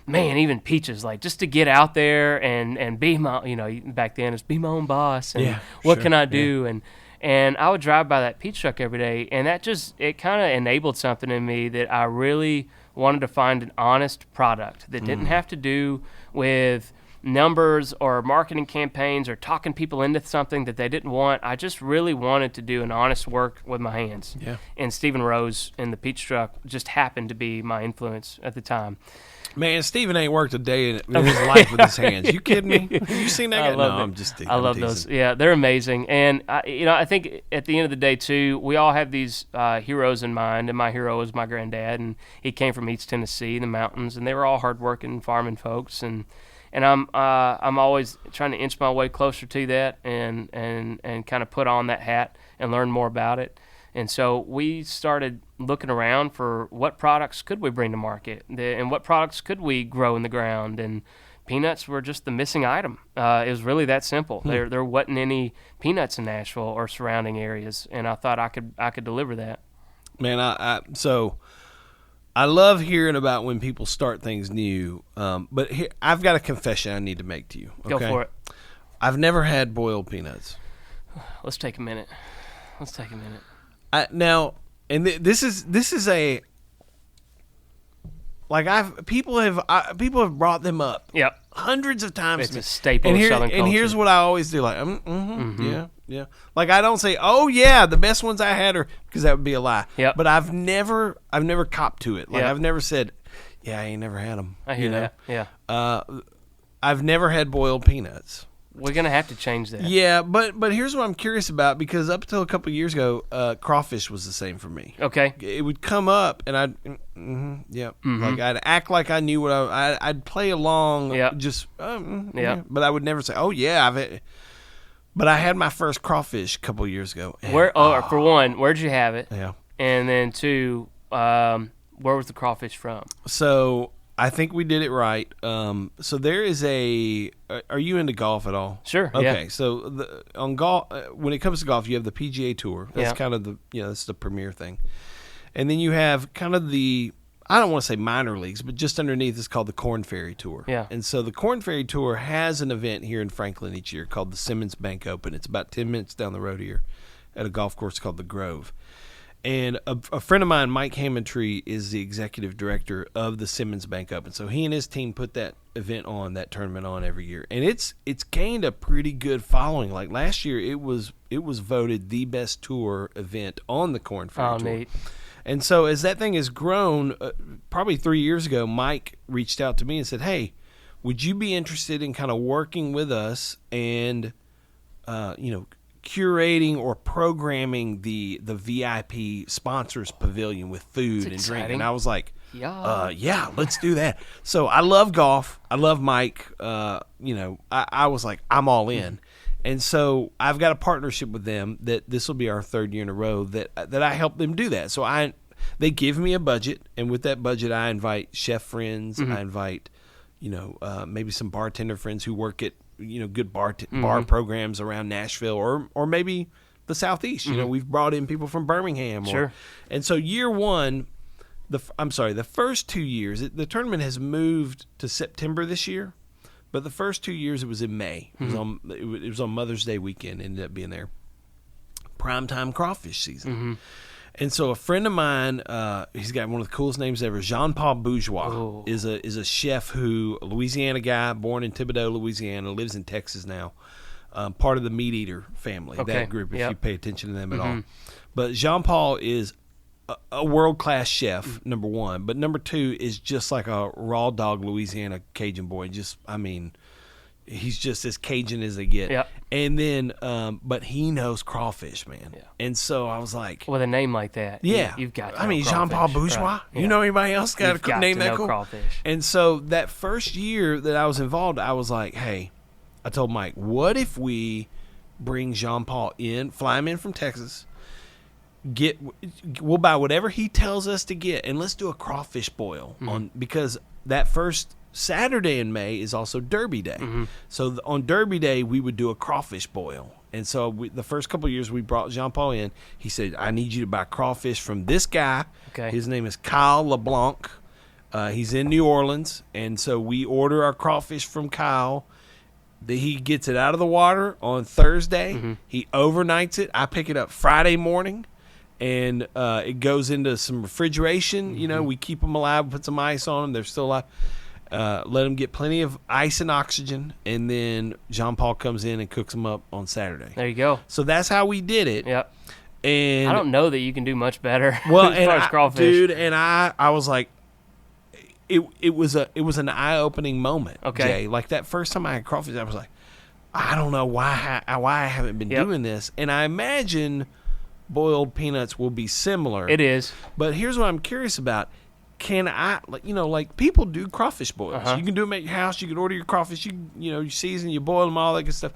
man, even Peaches, like, just to get out there and be my, back then it's be my own boss and what can I do? Yeah. And I would drive by that Peach Truck every day, and that it kind of enabled something in me that I really wanted to find an honest product that didn't have to do with numbers or marketing campaigns or talking people into something that they didn't want. I just really wanted to do an honest work with my hands. Yeah. And Stephen Rose and the Peach Truck just happened to be my influence at the time. Man, Steven ain't worked a day in his life with his hands. You kidding me? Have you seen that guy? No, I'm just teasing. I love those. Yeah, they're amazing. And, I think at the end of the day, too, we all have these heroes in mind. And my hero is my granddad. And he came from East Tennessee, the mountains. And they were all hardworking farming folks. And I'm always trying to inch my way closer to that and kind of put on that hat and learn more about it. And so we started looking around for what products could we bring to market and what products could we grow in the ground. And peanuts were just the missing item. It was really that simple. There wasn't any peanuts in Nashville or surrounding areas, and I thought I could deliver that. Man, so I love hearing about when people start things new. But here, I've got a confession I need to make to you. Okay? Go for it. I've never had boiled peanuts. Let's take a minute. Now, and this is a, like, people have brought them up. Yep. Hundreds of times. It's a staple of Southern culture. And here's what I always do, like, yeah. Like, I don't say, oh yeah, the best ones I had are, because that would be a lie. Yep. But I've never copped to it. Like, I've never said, yeah, I ain't never had them. I hear that. Yeah. I've never had boiled peanuts. We're going to have to change that. Yeah, but here's what I'm curious about, because up until a couple of years ago, crawfish was the same for me. Okay. It would come up, and like, I'd act like I knew what I'd play along, just, but I would never say, oh, yeah, but I had my first crawfish a couple of years ago. And, for one, where'd you have it? Yeah. And then two, where was the crawfish from? So I think we did it right. So there is are you into golf at all? Sure. Okay. Yeah. So on golf, when it comes to golf, you have the PGA Tour. That's kind of that's the premier thing. And then you have kind of I don't want to say minor leagues, but just underneath is called the Korn Ferry Tour. Yeah. And so the Korn Ferry Tour has an event here in Franklin each year called the Simmons Bank Open. It's about 10 minutes down the road here at a golf course called the Grove. And a friend of mine, Mike Hammondtree, is the executive director of the Simmons Bank Open. So he and his team put that tournament on every year. And it's gained a pretty good following. Like last year, it was voted the best tour event on the Korn Ferry Tour. Neat. And so as that thing has grown, probably 3 years ago, Mike reached out to me and said, hey, would you be interested in kind of working with us and, curating or programming the VIP sponsors pavilion with food and drink? And I was like, yeah, let's do that. So I love golf. I love Mike. I was like, I'm all in. And so I've got a partnership with them that this will be our third year in a row that I help them do that. So they give me a budget, and with that budget, I invite chef friends. I invite, maybe some bartender friends who work at, good bar programs around Nashville, or maybe the Southeast. You know, we've brought in people from Birmingham. Sure. And so year one, the first 2 years, the tournament has moved to September this year, but the first 2 years it was in May. It was on Mother's Day weekend. Ended up being there. Primetime crawfish season. And so a friend of mine, he's got one of the coolest names ever. Jean-Paul Bourgeois is a chef a Louisiana guy, born in Thibodaux, Louisiana, lives in Texas now. Part of the Meat Eater family, that group, if you pay attention to them at all. But Jean-Paul is a world-class chef, number one. But number two is just like a raw dog Louisiana Cajun boy. He's just as Cajun as they get. Yep. And then, but he knows crawfish, man. Yeah. And so I was like, with a name like that, you've got to know Jean-Paul Bourgeois. Right. Yeah. You know anybody else got a name that cool? Crawfish. And so that first year that I was involved, I was like, hey, I told Mike, what if we bring Jean-Paul in, fly him in from Texas, we'll buy whatever he tells us to get, and let's do a crawfish boil because that first Saturday in May is also Derby Day. So on Derby Day, we would do a crawfish boil. And so the first couple of years we brought Jean-Paul in, he said, I need you to buy crawfish from this guy. Okay. His name is Kyle LeBlanc. He's in New Orleans. And so we order our crawfish from Kyle. He gets it out of the water on Thursday. He overnights it. I pick it up Friday morning. And it goes into some refrigeration. You know, we keep them alive, put some ice on them. They're still alive. Let them get plenty of ice and oxygen, and then Jean-Paul comes in and cooks them up on Saturday. There you go. So that's how we did it. Yep. And I don't know that you can do much better. Well, as far as crawfish. Dude, and I was like, it was an eye-opening moment. Okay. Jay. Like that first time I had crawfish, I was like, I don't know why I haven't been doing this, and I imagine boiled peanuts will be similar. It is. But here's what I'm curious about. Can I, like people do crawfish boils. You can do them at your house. You can order your crawfish. You season, you boil them, all that good stuff.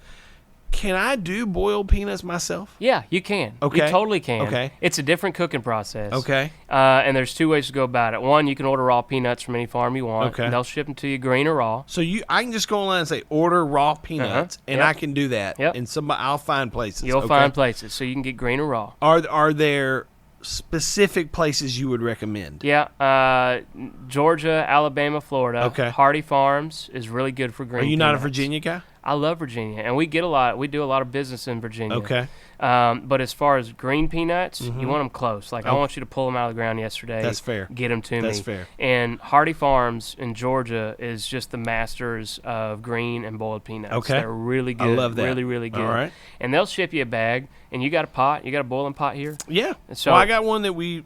Can I do boiled peanuts myself? Yeah, you can. Okay. You totally can. Okay. It's a different cooking process. Okay. And there's two ways to go about it. One, you can order raw peanuts from any farm you want. Okay. And they'll ship them to you green or raw. So I can just go online and say order raw peanuts, and I can do that. Yep. And I'll find places. You'll find places, so you can get green or raw. Are there specific places you would recommend? Yeah, Georgia, Alabama, Florida. Okay. Hardy Farms is really good for green. Are you peanuts. not a Virginia guy? I love Virginia, and we do a lot of business in Virginia. Okay. But as far as green peanuts, you want them close. Like I want you to pull them out of the ground yesterday. That's fair. Get them to me. That's fair. And Hardy Farms in Georgia is just the masters of green and boiled peanuts. Okay. They're really good. I love that. Really, really good. All right. And they'll ship you a bag. And you got a pot? You got a boiling pot here? Yeah. So I got one that we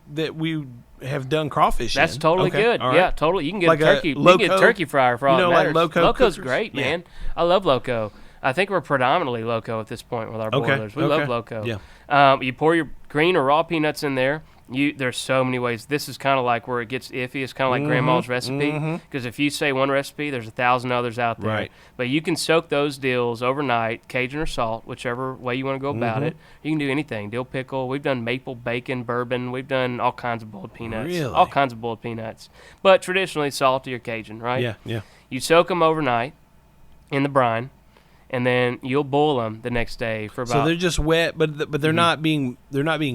have done crawfish. That's totally good. All right. Yeah, totally. You can get like a turkey. You can get a turkey fryer for all that matters. Like Loco's great, man. I love Loco. I think we're predominantly Loco at this point with our boilers. We love Loco. Yeah. You pour your green or raw peanuts in there. There's so many ways. This is kind of like where it gets iffy. It's kind of like Grandma's recipe. Because if you say one recipe, there's 1,000 others out there. Right. But you can soak those dills overnight, Cajun or salt, whichever way you want to go about it. You can do anything. Dill pickle. We've done maple, bacon, bourbon. We've done all kinds of boiled peanuts. Really? All kinds of boiled peanuts. But traditionally salty or Cajun, right? Yeah, yeah. You soak them overnight in the brine. And then you'll boil them the next day for about. So they're just wet, but they're not being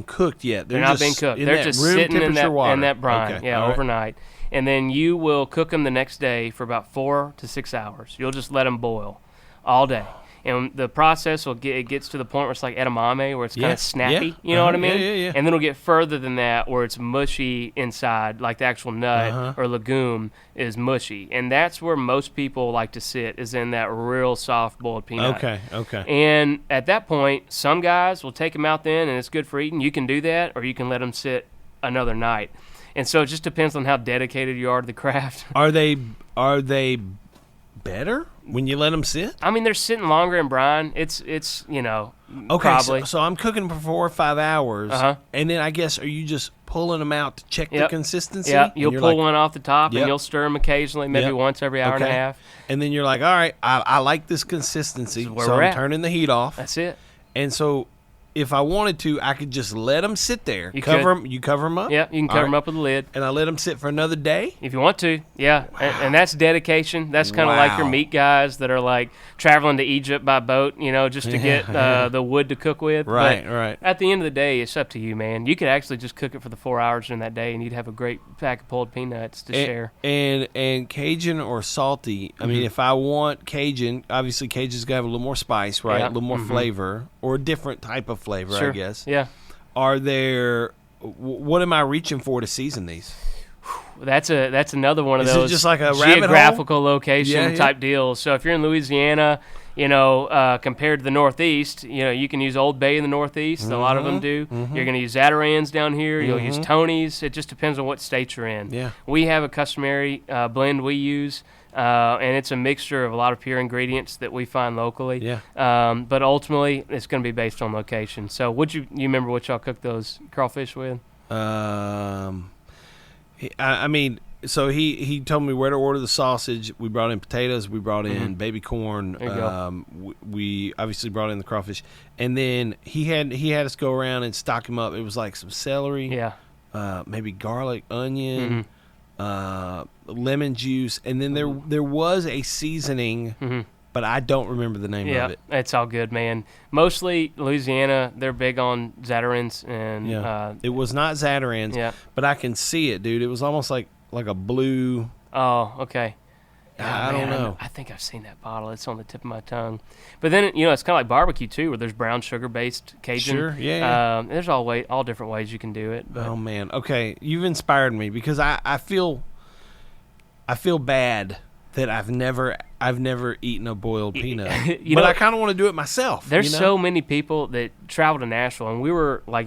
cooked yet. They're not being cooked. They're just sitting in that brine, okay. Overnight. And then you will cook them the next day for about 4 to 6 hours. You'll just let them boil all day. And the process it gets to the point where it's like edamame, where it's kind of snappy. You know what I mean? Yeah. And then it'll get further than that, where it's mushy inside, like the actual nut or legume is mushy. And that's where most people like to sit, is in that real soft boiled peanut. Okay. And at that point, some guys will take them out then, and it's good for eating. You can do that, or you can let them sit another night. And so it just depends on how dedicated you are to the craft. Are they better when you let them sit? I mean, they're sitting longer in brine. It's probably. So I'm cooking for 4 or 5 hours, and then I guess, are you just pulling them out to check the consistency? Yeah, you'll pull one off the top, and you'll stir them occasionally, maybe once every hour and a half. And then you're like, all right, I like this consistency, so I'm turning the heat off. That's it. And so if I wanted to, I could just let them sit there. You cover them up? Yeah, you can cover them up with a lid. And I let them sit for another day? If you want to, yeah. Wow. And that's dedication. That's kind of like your meat guys that are like traveling to Egypt by boat, just to get the wood to cook with. Right, but right. At the end of the day, it's up to you, man. You could actually just cook it for the 4 hours during that day, and you'd have a great pack of pulled peanuts to share. And Cajun or salty, I mean, if I want Cajun, obviously Cajun's got to have a little more spice, right? A little more flavor, or a different type of flavor, I guess. Yeah. What am I reaching for to season these? That's another one of those just like a geographical location type deals. So if you're in Louisiana, compared to the Northeast, you can use Old Bay in the Northeast. A lot of them do. You're going to use Zatarans down here. You'll use Tony's. It just depends on what state you're in. Yeah. We have a customary blend we use. And it's a mixture of a lot of pure ingredients that we find locally. Yeah. But ultimately, it's going to be based on location. So, you remember what y'all cooked those crawfish with? So he told me where to order the sausage. We brought in potatoes. We brought in baby corn. We obviously brought in the crawfish, and then he had us go around and stock them up. It was like some celery. Yeah. Maybe garlic, onion. Lemon juice, and then there was a seasoning, but I don't remember the name of it. Yeah, it's all good, man. Mostly Louisiana, they're big on Zatarans, and it was not Zatarans, but I can see it, dude. It was almost like a blue. Oh, okay. I don't know. I think I've seen that bottle. It's on the tip of my tongue. But then, it's kind of like barbecue, too, where there's brown sugar-based Cajun. Sure, yeah. There's all different ways you can do it. But. Oh, man. Okay, you've inspired me because I feel bad that I've never eaten a boiled peanut. But I kind of want to do it myself. There's so many people that travel to Nashville, and we were like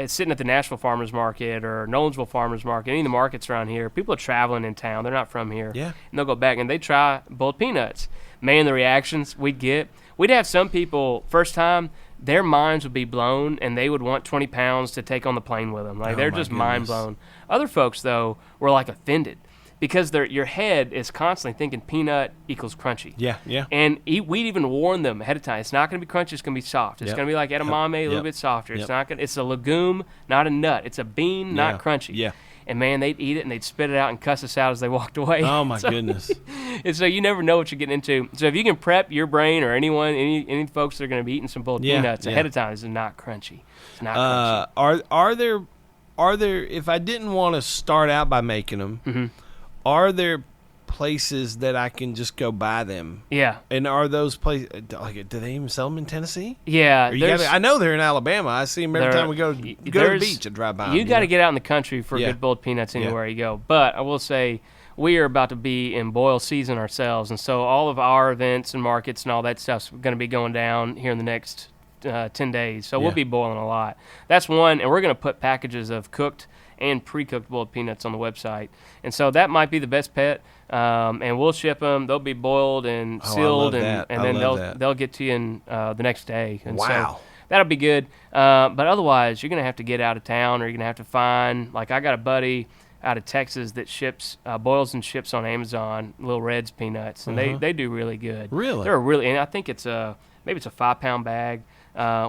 sitting at the Nashville Farmers Market or Nolensville Farmers Market, any of the markets around here. People are traveling in town. They're not from here. Yeah. And they'll go back, and they try boiled peanuts. Man, the reactions we'd get. We'd have some people, first time, their minds would be blown, and they would want 20 pounds to take on the plane with them. Like, they're just mind blown. Other folks, though, were like offended. Because your head is constantly thinking peanut equals crunchy. Yeah, yeah. And we'd even warn them ahead of time. It's not going to be crunchy. It's going to be soft. It's going to be like edamame, a little bit softer. It's not going. It's a legume, not a nut. It's a bean, not crunchy. Yeah. And man, they'd eat it and they'd spit it out and cuss us out as they walked away. Oh my goodness! And so you never know what you're getting into. So if you can prep your brain or any folks that are going to be eating some boiled peanuts ahead of time, this is not crunchy. It's not crunchy. Are there? If I didn't want to start out by making them. Are there places that I can just go buy them? Yeah. And are those places, like, do they even sell them in Tennessee? Yeah. I know they're in Alabama. I see them every time we go to the beach and drive by them. You got to get out in the country for good boiled peanuts anywhere you go. But I will say, we are about to be in boil season ourselves. And so all of our events and markets and all that stuff's going to be going down here in the next 10 days. So we'll be boiling a lot. That's one. And we're going to put packages of cooked and pre-cooked boiled peanuts on the website. And so that might be the best bet. And we'll ship them. They'll be boiled and sealed, and then they'll get to you in the next day. And wow. So that'll be good. But otherwise, you're going to have to get out of town, or you're going to have to find, like I got a buddy out of Texas that ships, boils and ships on Amazon, Little Red's peanuts, and they do really good. Really? And I think maybe it's a 5-pound bag,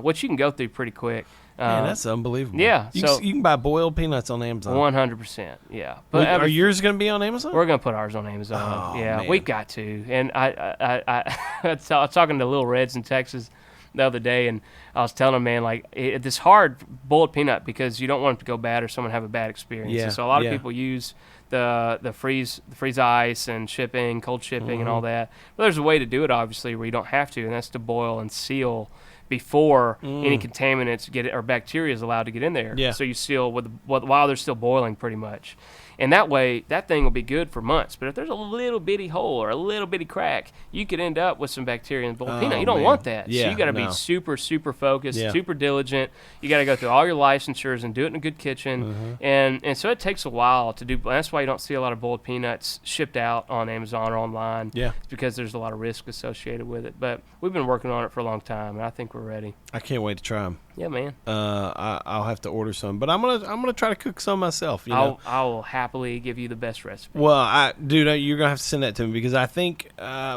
which you can go through pretty quick. Man, that's unbelievable. Yeah. You can buy boiled peanuts on Amazon. 100%, yeah. But are yours going to be on Amazon? We're going to put ours on Amazon. Oh, yeah, man. We've got to. And I was talking to Little Reds in Texas the other day, and I was telling them, man, like, it's hard boiled peanut because you don't want it to go bad or someone have a bad experience. Yeah, and so a lot of people use the freeze ice and shipping, cold shipping, and all that. But there's a way to do it, obviously, where you don't have to, and that's to boil and seal before any contaminants or bacteria is allowed to get in there. Yeah. So you seal while they're still boiling, pretty much. And that way, that thing will be good for months. But if there's a little bitty hole or a little bitty crack, you could end up with some bacteria in the boiled peanut. You don't want that. Yeah, so you got to be super, super focused, super diligent. You got to go through all your licensures and do it in a good kitchen. And so it takes a while to do. That's why you don't see a lot of boiled peanuts shipped out on Amazon or online. Yeah. It's because there's a lot of risk associated with it. But we've been working on it for a long time, and I think we're ready. I can't wait to try them. Yeah, man. I'll have to order some, but I'm gonna try to cook some myself. I will have happily give you the best recipe. Well, dude, you're gonna have to send that to me because I think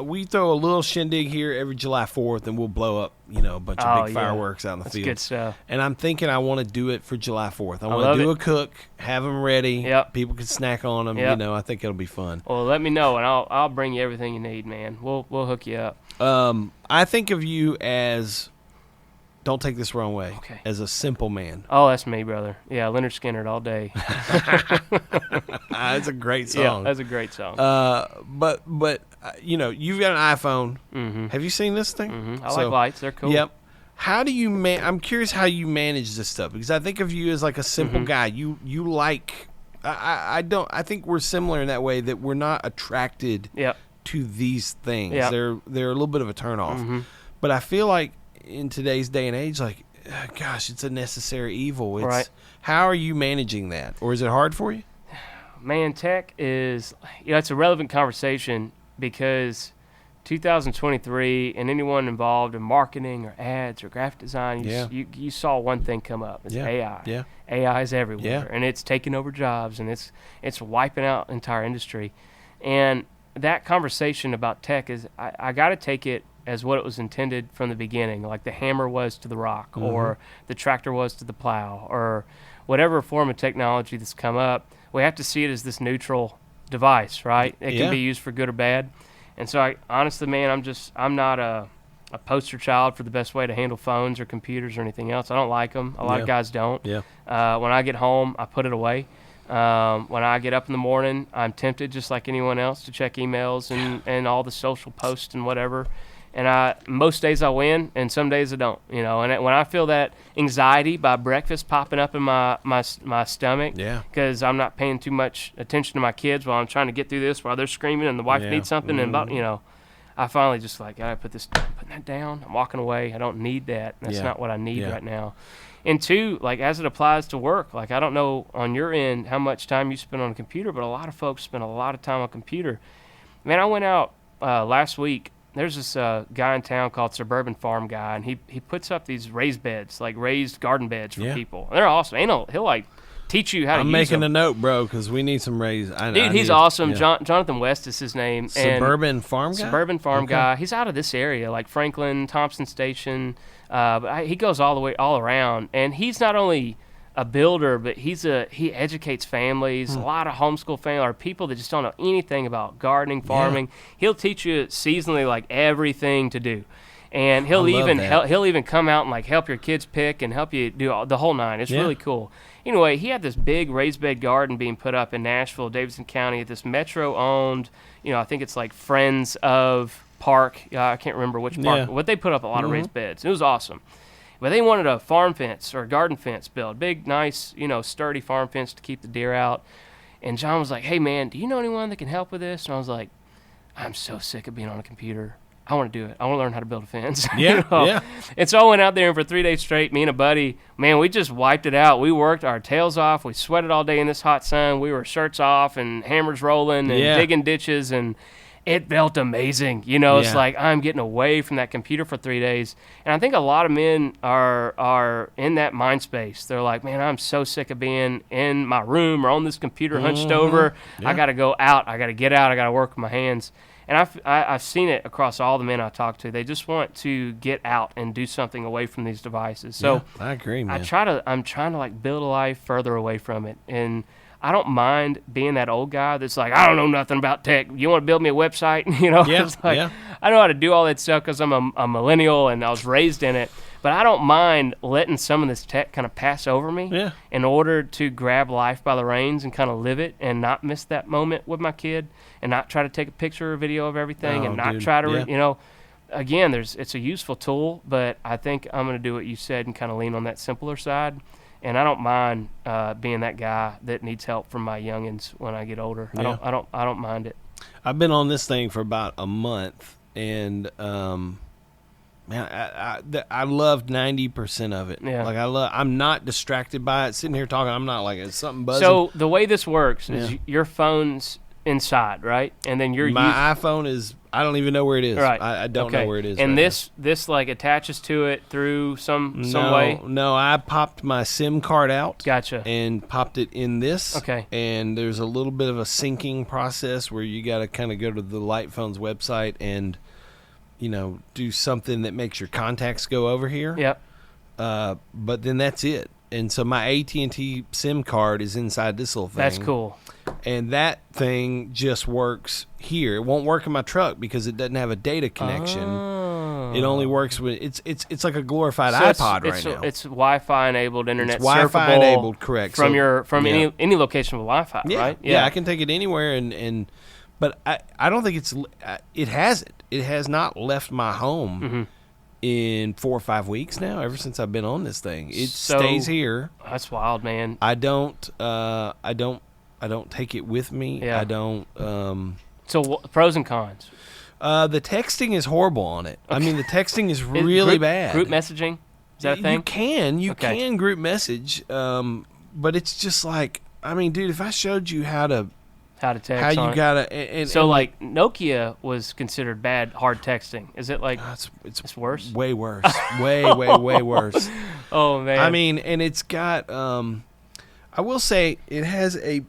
we throw a little shindig here every July 4th, and we'll blow up, a bunch of big fireworks out in the field. Good stuff. And I'm thinking I want to do it for July 4th. I want to do a cook, have them ready. Yep. People can snack on them. Yep. I think it'll be fun. Well, let me know, and I'll bring you everything you need, man. We'll hook you up. I think of you as. Don't take this wrong way. Okay. As a simple man. Oh, that's me, brother. Yeah, Leonard Skinner all day. That's a great song. Yeah, that's a great song. But you've got an iPhone. Mm-hmm. Have you seen this thing? Mm-hmm. I like lights. They're cool. Yep. How do you I'm curious how you manage this stuff because I think of you as like a simple guy. You like. I think we're similar in that way that we're not attracted to these things. Yep. They're a little bit of a turnoff. Mm-hmm. But I feel like. In today's day and age, gosh, it's a necessary evil. Right. How are you managing that? Or is it hard for you? Man, tech is, it's a relevant conversation because 2023 and anyone involved in marketing or ads or graphic design, you saw one thing come up. It's AI. Yeah. AI is everywhere, and it's taking over jobs, and it's wiping out entire industry. And that conversation about tech is, I got to take it as what it was intended from the beginning, like the hammer was to the rock, or the tractor was to the plow, or whatever form of technology that's come up. We have to see it as this neutral device, right? It can be used for good or bad. And so, honestly, man, I'm not a poster child for the best way to handle phones or computers or anything else. I don't like them. A lot of guys don't. Yeah. When I get home, I put it away. When I get up in the morning, I'm tempted, just like anyone else, to check emails and all the social posts and whatever. And most days I win, and some days I don't. And when I feel that anxiety by breakfast popping up in my stomach, because I'm not paying too much attention to my kids while I'm trying to get through this, while they're screaming and the wife needs something, and I finally just gotta putting that down. I'm walking away. I don't need that. That's not what I need right now. And two, as it applies to work, I don't know on your end how much time you spend on a computer, but a lot of folks spend a lot of time on a computer. Man, I went out last week. There's this guy in town called Suburban Farm Guy, and he puts up these raised beds, raised garden beds for people. And they're awesome. He'll teach you how to use them. I'm making a note, bro, because we need some raised. He's awesome. Yeah. Jonathan West is his name. Suburban Farm Guy? Suburban Farm Guy. He's out of this area, Franklin, Thompson Station. But he goes all around. And he's not only a builder, but he educates families, a lot of homeschool family, or people that just don't know anything about gardening, farming. He'll teach you seasonally everything to do. And he'll even come out and help your kids pick and help you do the whole nine. It's really cool. Anyway, he had this big raised bed garden being put up in Nashville, Davidson County, at this Metro-owned, I think it's Friends of Park. I can't remember which park. But they put up a lot of raised beds. It was awesome. But they wanted a farm fence or a garden fence built. Big, nice, sturdy farm fence to keep the deer out. And John was like, hey, man, do you know anyone that can help with this? And I was like, I'm so sick of being on a computer. I want to do it. I want to learn how to build a fence. Yeah. And so I went out there, and for 3 days straight, me and a buddy, man, we just wiped it out. We worked our tails off. We sweated all day in this hot sun. We were shirts off and hammers rolling and digging ditches, and it felt amazing. It's I'm getting away from that computer for 3 days. And I think a lot of men are in that mind space. They're like, man, I'm so sick of being in my room or on this computer hunched over. I got to go out. I got to get out. I got to work with my hands. And I've seen it across all the men I talk to. They just want to get out and do something away from these devices. So I agree, man. I'm trying to build a life further away from it. And I don't mind being that old guy that's I don't know nothing about tech. You want to build me a website? I know how to do all that stuff because I'm a millennial and I was raised in it. But I don't mind letting some of this tech kind of pass over me in order to grab life by the reins and kind of live it and not miss that moment with my kid and not try to take a picture or video of everything and not try to, again, it's a useful tool, but I think I'm going to do what you said and kind of lean on that simpler side. And I don't mind being that guy that needs help from my youngins when I get older. Yeah. I don't mind it. I've been on this thing for about a month, and man, I loved 90% of it. Yeah. I'm not distracted by it. Sitting here talking, I'm not it's something buzzing. So the way this works is your phone's inside, right? And then my iPhone is, I don't even know where it is. Right. I don't know where it is. And right this like attaches to it through some way? No, I popped my SIM card out. Gotcha. And popped it in this. Okay. And there's a little bit of a syncing process where you got to kind of go to the Light Phones website and, do something that makes your contacts go over here. Yep. But then that's it. And so my AT&T SIM card is inside this little thing. That's cool. And that thing just works here. It won't work in my truck because it doesn't have a data connection. Oh. It only works when it's like a glorified iPod right now. It's Wi-Fi enabled, internet it's Wi-Fi surfable enabled, correct. From any location with Wi-Fi, right? Yeah, I can take it anywhere but I don't think it hasn't. It has not left my home in 4 or 5 weeks now, ever since I've been on this thing. It stays here. That's wild, man. I don't take it with me. Yeah. I don't. So pros and cons. The texting is horrible on it. Okay. I mean, the texting is really bad. Group messaging, is that a thing? You can group message, but it's just like, I mean, dude, if I showed you how to text, how you gotta, like Nokia was considered bad hard texting. Is it like it's worse? Way worse. way worse. Oh man. I mean, and it's got. I will say it has a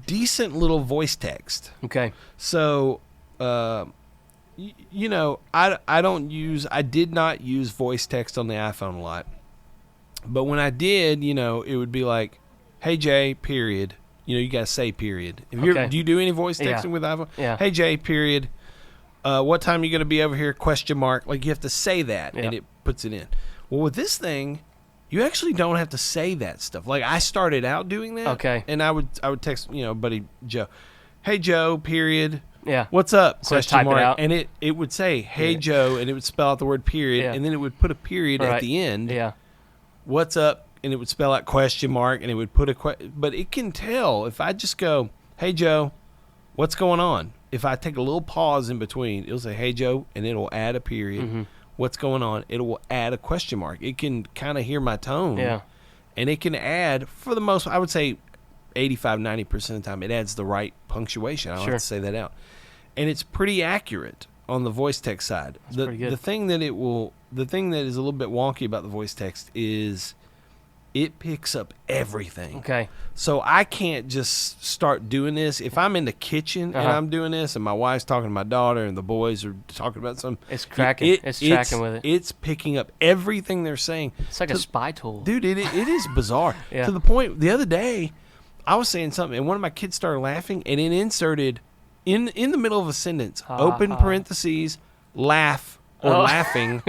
decent little voice text. Okay. So, I did not use voice text on the iPhone a lot. But when I did, it would be like, "Hey Jay, period." You got to say period. Do you do any voice texting with iPhone? Yeah. "Hey Jay, period. What time are you going to be over here? Question mark." Like you have to say that and it puts it in. Well, with this thing, you actually don't have to say that stuff. Like I started out doing that. Okay. And I would text, buddy Joe, "Hey Joe, period. Yeah. What's up?" So question type mark. it out. And it would say, "Hey Joe," and it would spell out the word period, and then it would put a period at the end. Yeah. "What's up?" And it would spell out question mark, and it would put but it can tell if I just go, "Hey Joe, what's going on?" If I take a little pause in between, it'll say, "Hey Joe," and it'll add a period. Mm-hmm. "What's going on?" It will add a question mark. It can kind of hear my tone. Yeah. And it can add, for the most, I would say 85-90% of the time, it adds the right punctuation. I don't have to say that out. And it's pretty accurate on the voice text side. That's pretty good. The thing that is a little bit wonky about the voice text is it picks up everything. Okay. So I can't just start doing this. If I'm in the kitchen and I'm doing this and my wife's talking to my daughter and the boys are talking about something. It's cracking. It's tracking with it. It's picking up everything they're saying. It's like a spy tool. Dude, it is bizarre. Yeah. To the point, the other day, I was saying something and one of my kids started laughing and it inserted, in the middle of a sentence, open parentheses, laugh or laughing,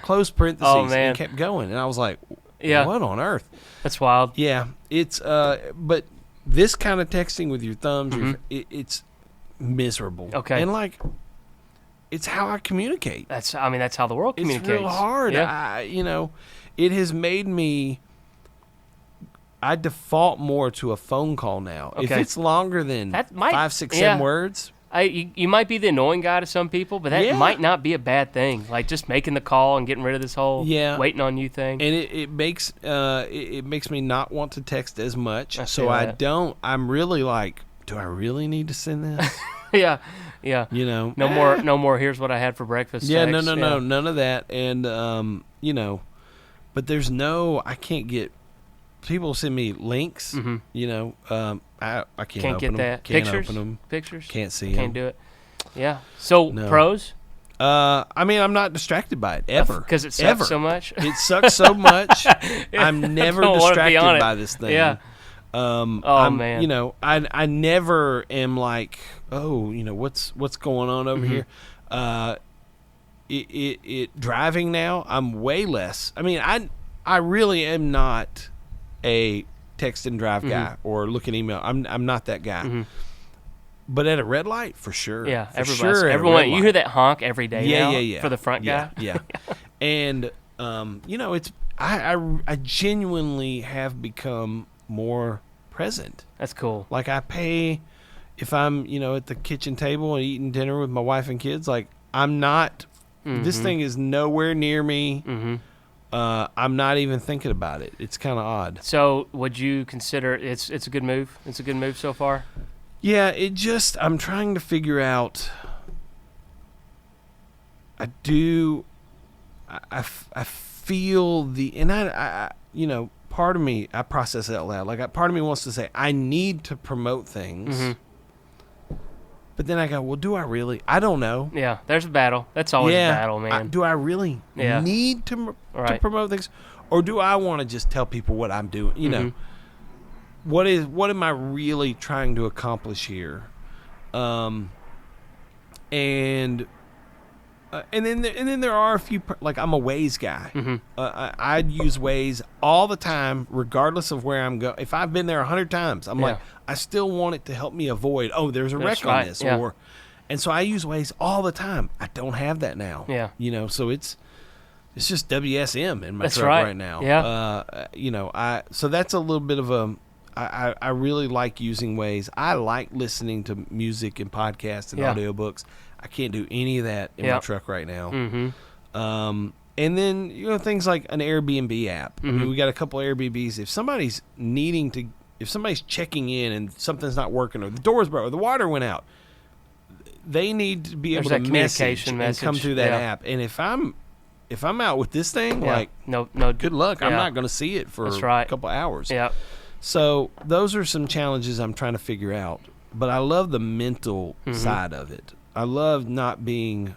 close parentheses, and kept going. And I was like, what on earth? That's wild. Yeah, it's but this kind of texting with your thumbs, it's miserable. Okay, and like, it's how I communicate. That's how the world communicates. It's real hard. Yeah. It has made me. I default more to a phone call now. Okay. If it's longer than 5, 6, 7 words. You might be the annoying guy to some people, but that might not be a bad thing. Like just making the call and getting rid of this whole waiting on you thing. And it makes me not want to text as much. I don't. I'm really like, do I really need to send this? Yeah. No more. Here's what I had for breakfast. Yeah, text. No, none of that. And but there's I can't get. People send me links. I can't get open them. that. Pictures? Open them. Pictures? Can't see them. Can't do it. Yeah. So pros? I'm not distracted by it ever. Because it sucks so much? It sucks so much. I'm never distracted by this thing. Yeah. Man. I never am like, what's going on over here? It driving now, I'm way less. I mean, I really am not a text and drive guy or look at email. I'm not that guy. But at a red light, for sure. Yeah, everyone. You hear that honk every day. Yeah. For the front guy. Yeah. And it's I genuinely have become more present. That's cool. Like I pay if I'm at the kitchen table and eating dinner with my wife and kids. Like I'm not. This thing is nowhere near me. I'm not even thinking about it. It's kind of odd. So would you consider it's a good move? It's a good move so far? Yeah, I'm trying to figure out. I feel and I part of me, I process it out loud. Like, part of me wants to say, I need to promote things. Mm-hmm. But then I go, well, do I really? I don't know. Yeah, there's a battle. That's always a battle, man. Do I really need to promote things? Or do I want to just tell people what I'm doing? You know, what am I really trying to accomplish here? And then there are a few, like, I'm a Waze guy. Mm-hmm. I'd use Waze all the time, regardless of where I'm going. If I've been there 100 times, I'm like, I still want it to help me avoid, there's a wreck on this. Yeah. And so I use Waze all the time. I don't have that now. Yeah. So it's just WSM in my truck right now. Yeah. So that's a little bit of I really like using Waze. I like listening to music and podcasts and audiobooks. I can't do any of that in my truck right now. Mm-hmm. And then, things like an Airbnb app. Mm-hmm. I mean, we got a couple Airbnbs. If somebody's checking in and something's not working, or the door's broke, or the water went out, they need to be able to message and come through that app. And if I'm out with this thing, no, good luck. I'm not going to see it for a couple hours. Yeah. So those are some challenges I'm trying to figure out. But I love the mental side of it. I love not being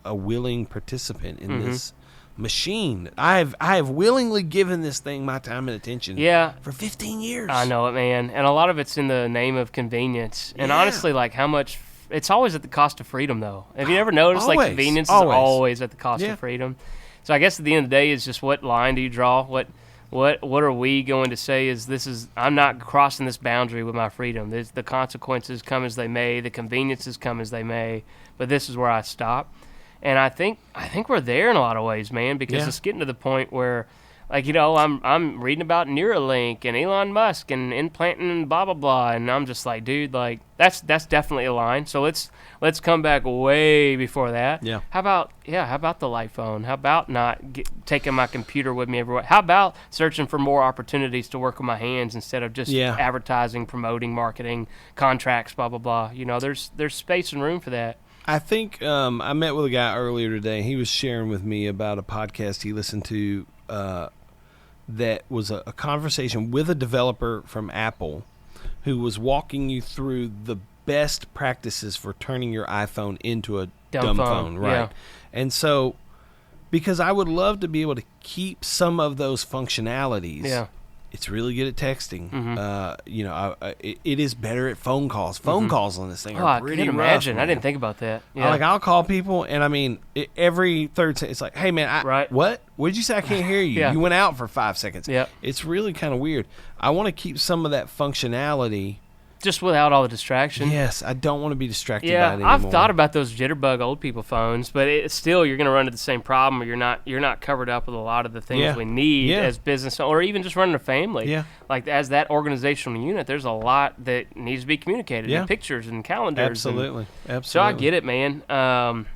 a willing participant in this machine. I have willingly given this thing my time and attention for 15 years. I know it, man. And a lot of it's in the name of convenience. And honestly, like, how much it's always at the cost of freedom, though. Have you ever noticed like convenience is always at the cost of freedom? So I guess at the end of the day, it's just, what line do you draw? What are we going to say is I'm not crossing this boundary with my freedom. The consequences come as they may, the conveniences come as they may, but this is where I stop. And I think we're there in a lot of ways, man, because it's getting to the point where, like, I'm reading about Neuralink and Elon Musk and implanting and blah blah blah, and I'm just like, dude, like, that's definitely a line. So let's come back way before that. Yeah. How about the light phone? How about not taking my computer with me everywhere? How about searching for more opportunities to work with my hands instead of just advertising, promoting, marketing, contracts, blah blah blah? There's space and room for that. I think I met with a guy earlier today. He was sharing with me about a podcast he listened to that was a conversation with a developer from Apple who was walking you through the best practices for turning your iPhone into a dumb phone, right? Yeah. And so, because I would love to be able to keep some of those functionalities. Yeah. It's really good at texting. Mm-hmm. It is better at phone calls. Phone calls on this thing are pretty rough. I can imagine. Man. I didn't think about that. Yeah. I'll call people, and I mean, every third second, it's like, hey, man, what? What did you say? I can't hear you. You went out for 5 seconds. Yeah. It's really kind of weird. I want to keep some of that functionality. Just without all the distraction. Yes, I don't want to be distracted by it anymore. Yeah, I've thought about those jitterbug old people phones, but it's still, you're going to run into the same problem. You're not covered up with a lot of the things we need as business, or even just running a family. Yeah. Like, as that organizational unit, there's a lot that needs to be communicated in pictures and calendars. Absolutely. So I get it, man.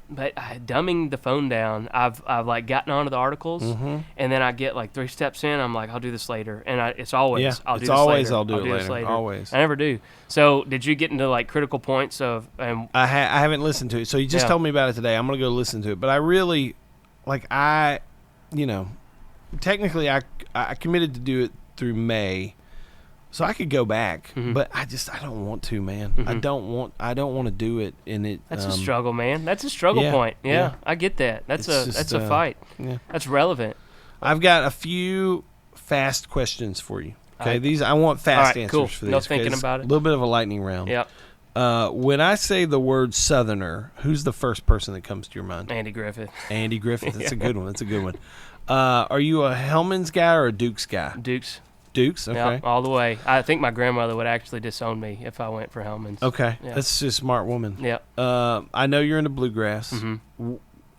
But dumbing the phone down, I've like gotten onto the articles, and then I get like 3 steps in, I'm like, I'll do this later, and it's always I'll do this later. Always. I never do. So did you get into like critical points of? I haven't listened to it. So you just told me about it today. I'm gonna go listen to it. But I really, technically I committed to do it through May, so I could go back. Mm-hmm. But I don't want to, man. Mm-hmm. I don't want to do it. And it. That's a struggle, man. That's a struggle point. Yeah, I get that. That's a fight. Yeah. That's relevant. I've got a few fast questions for you. Okay, these I want fast answers for these. No thinking about it. A little bit of a lightning round. Yep. When I say the word Southerner, who's the first person that comes to your mind? Andy Griffith. Andy Griffith. That's a good one. That's a good one. Are you a Hellman's guy or a Duke's guy? Dukes. Dukes. Okay. Yep, all the way. I think my grandmother would actually disown me if I went for Hellman's. Okay. Yep. That's a smart woman. Yep. I know you're into bluegrass. Mm-hmm.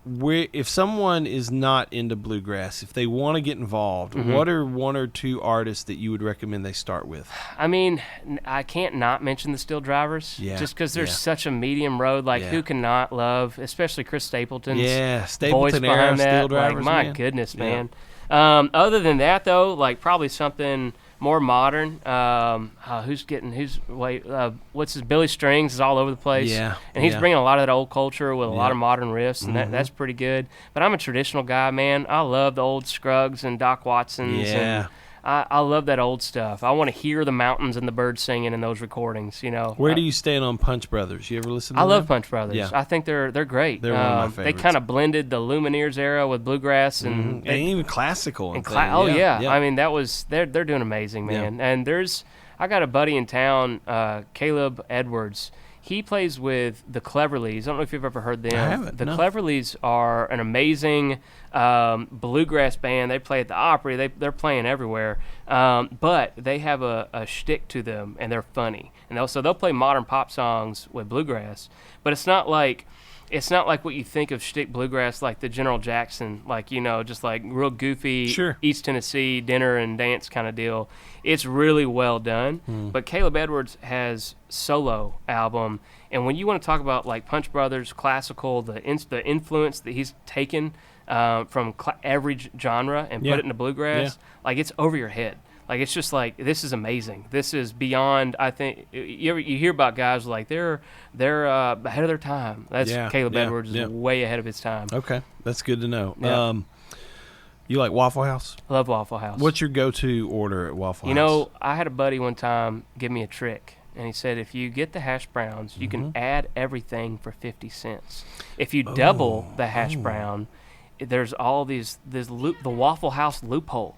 If someone is not into bluegrass, if they want to get involved, what are 1 or 2 artists that you would recommend they start with? I mean, I can't not mention the Steel Drivers, just because there's such a medium road. Like, who can not love, especially Chris Stapleton's Stapleton voice behind that. Steel Drivers, like, my goodness, man. Other than that, though, like, probably something more modern. What's his Billy Strings is all over the place. Yeah, and he's bringing a lot of that old culture with a lot of modern riffs, and that's pretty good. But I'm a traditional guy, man. I love the old Scruggs and Doc Watsons. Yeah. And I love that old stuff. I want to hear the mountains and the birds singing in those recordings. Where do you stand on Punch Brothers? You ever listen to them? I love Punch Brothers. Yeah. I think they're great. They're one of my favorites. They kind of blended the Lumineers era with bluegrass and even classical. I mean, they're doing amazing, man. Yeah. And I got a buddy in town, Caleb Edwards. He plays with the Cleverleys. I don't know if you've ever heard them. I haven't. The Cleverleys are an amazing bluegrass band. They play at the Opry. They're playing everywhere. But they have a shtick to them, and they're funny. And so they'll play modern pop songs with bluegrass. But it's not like what you think of shtick bluegrass, like the General Jackson, just like real goofy East Tennessee dinner and dance kind of deal. It's really well done. But Caleb Edwards has solo album, and when you want to talk about like Punch Brothers, classical, the influence that he's taken from every genre and put it into bluegrass, like it's over your head. Like it's just like, this is amazing. This is beyond. I think you hear about guys like they're ahead of their time. That's Caleb Edwards is way ahead of his time. Okay, that's good to know. Yeah. You like Waffle House? I love Waffle House. What's your go-to order at Waffle House? I had a buddy one time give me a trick, and he said if you get the hash browns, you can add everything for 50 cents. If you double the hash brown, there's all the Waffle House loophole.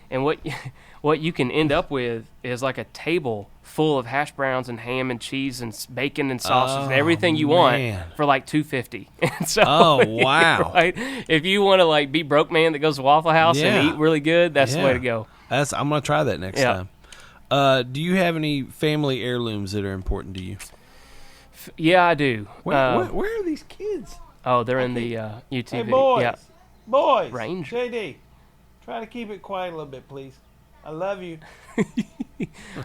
And what you can end up with is like a table full of hash browns and ham and cheese and bacon and sausage and everything you want for like $2.50. And so, wow! Right, if you want to like be broke man that goes to Waffle House and eat really good, that's the way to go. I'm gonna try that next time. Do you have any family heirlooms that are important to you? Yeah, I do. Where are these kids? Oh, they're in the UTV. Hey, boys, boys, Range. JD. Try to keep it quiet a little bit, please. I love you.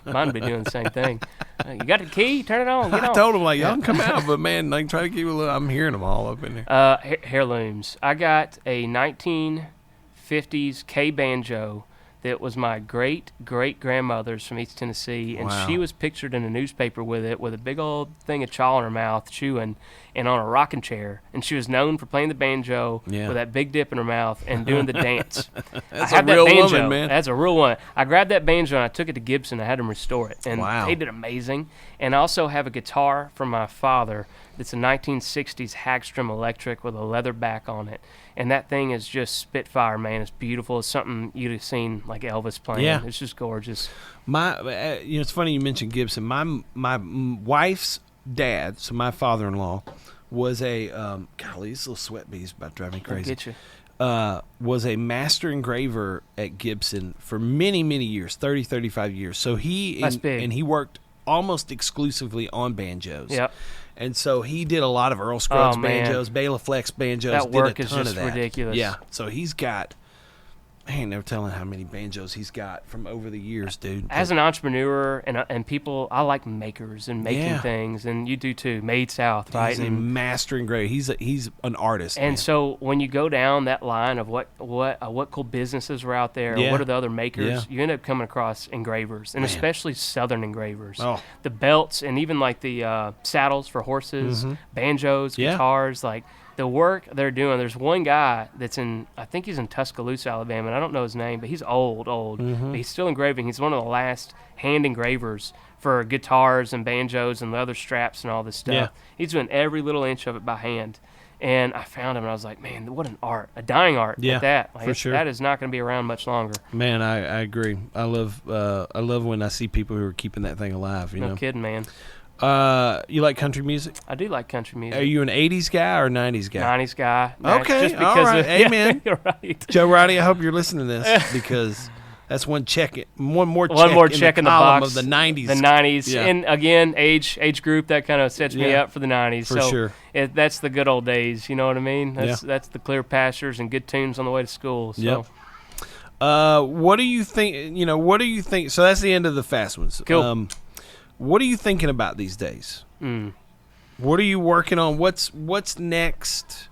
Mine would be doing the same thing. You got the key? Turn it on. Get on. I told him, y'all can come out, but, man, try to keep it a little. I'm hearing them all up in there. Heirlooms. I got a 1950s K banjo that was my great-great-grandmother's from East Tennessee, and she was pictured in a newspaper with it with a big old thing of chaw in her mouth, chewing, and on a rocking chair. And she was known for playing the banjo with that big dip in her mouth and doing the dance. That's a real woman, man. That's a real one. I grabbed that banjo and I took it to Gibson. I had them restore it, and they did amazing. And I also have a guitar from my father that's a 1960s Hagstrom electric with a leather back on it. And that thing is just spitfire, man. It's beautiful. It's something you'd have seen like Elvis playing. Yeah. It's just gorgeous. It's funny you mentioned Gibson. My wife's dad, so my father-in-law, was a golly, these little sweat bees about driving me crazy. Get you. Was a master engraver at Gibson for many, many years, 30, 35 years. So That's big. And he worked almost exclusively on banjos. Yep. And so he did a lot of Earl Scruggs banjos, Bela Flex banjos. That work did a ton is just of that. ridiculous. Yeah. So he's got, I ain't never telling how many banjos he's got from over the years, dude. As an entrepreneur and people, I like makers and making things, and you do too. Made South, right? He's a master engraver. He's an artist. And man. So when you go down that line of what cool businesses are out there, what are the other makers, you end up coming across engravers, and especially Southern engravers. Oh. The belts and even like the saddles for horses, banjos, guitars, like. The work they're doing, there's one guy that's I think he's in Tuscaloosa, Alabama, and I don't know his name, but he's old, but he's still engraving. He's one of the last hand engravers for guitars and banjos and leather straps and all this stuff. Yeah. He's doing every little inch of it by hand. And I found him, and I was like, man, what an art, a dying art at that. Like, for sure. That is not going to be around much longer. Man, I agree. I love when I see people who are keeping that thing alive. No kidding, man. You like country music? I do like country music. Are you an 80s guy or 90s guy? 90s guy. Okay, just because all right. Amen. You're right. Joe Roddy, I hope you're listening to this because that's one more check in the box of the 90s. The 90s. Yeah. And again, age group, that kind of sets me up for the 90s. For sure. That's the good old days, you know what I mean? That's the clear pastures and good tunes on the way to school. So. What do you think? So that's the end of the fast ones. Cool. What are you thinking about these days? What are you working on? What's next?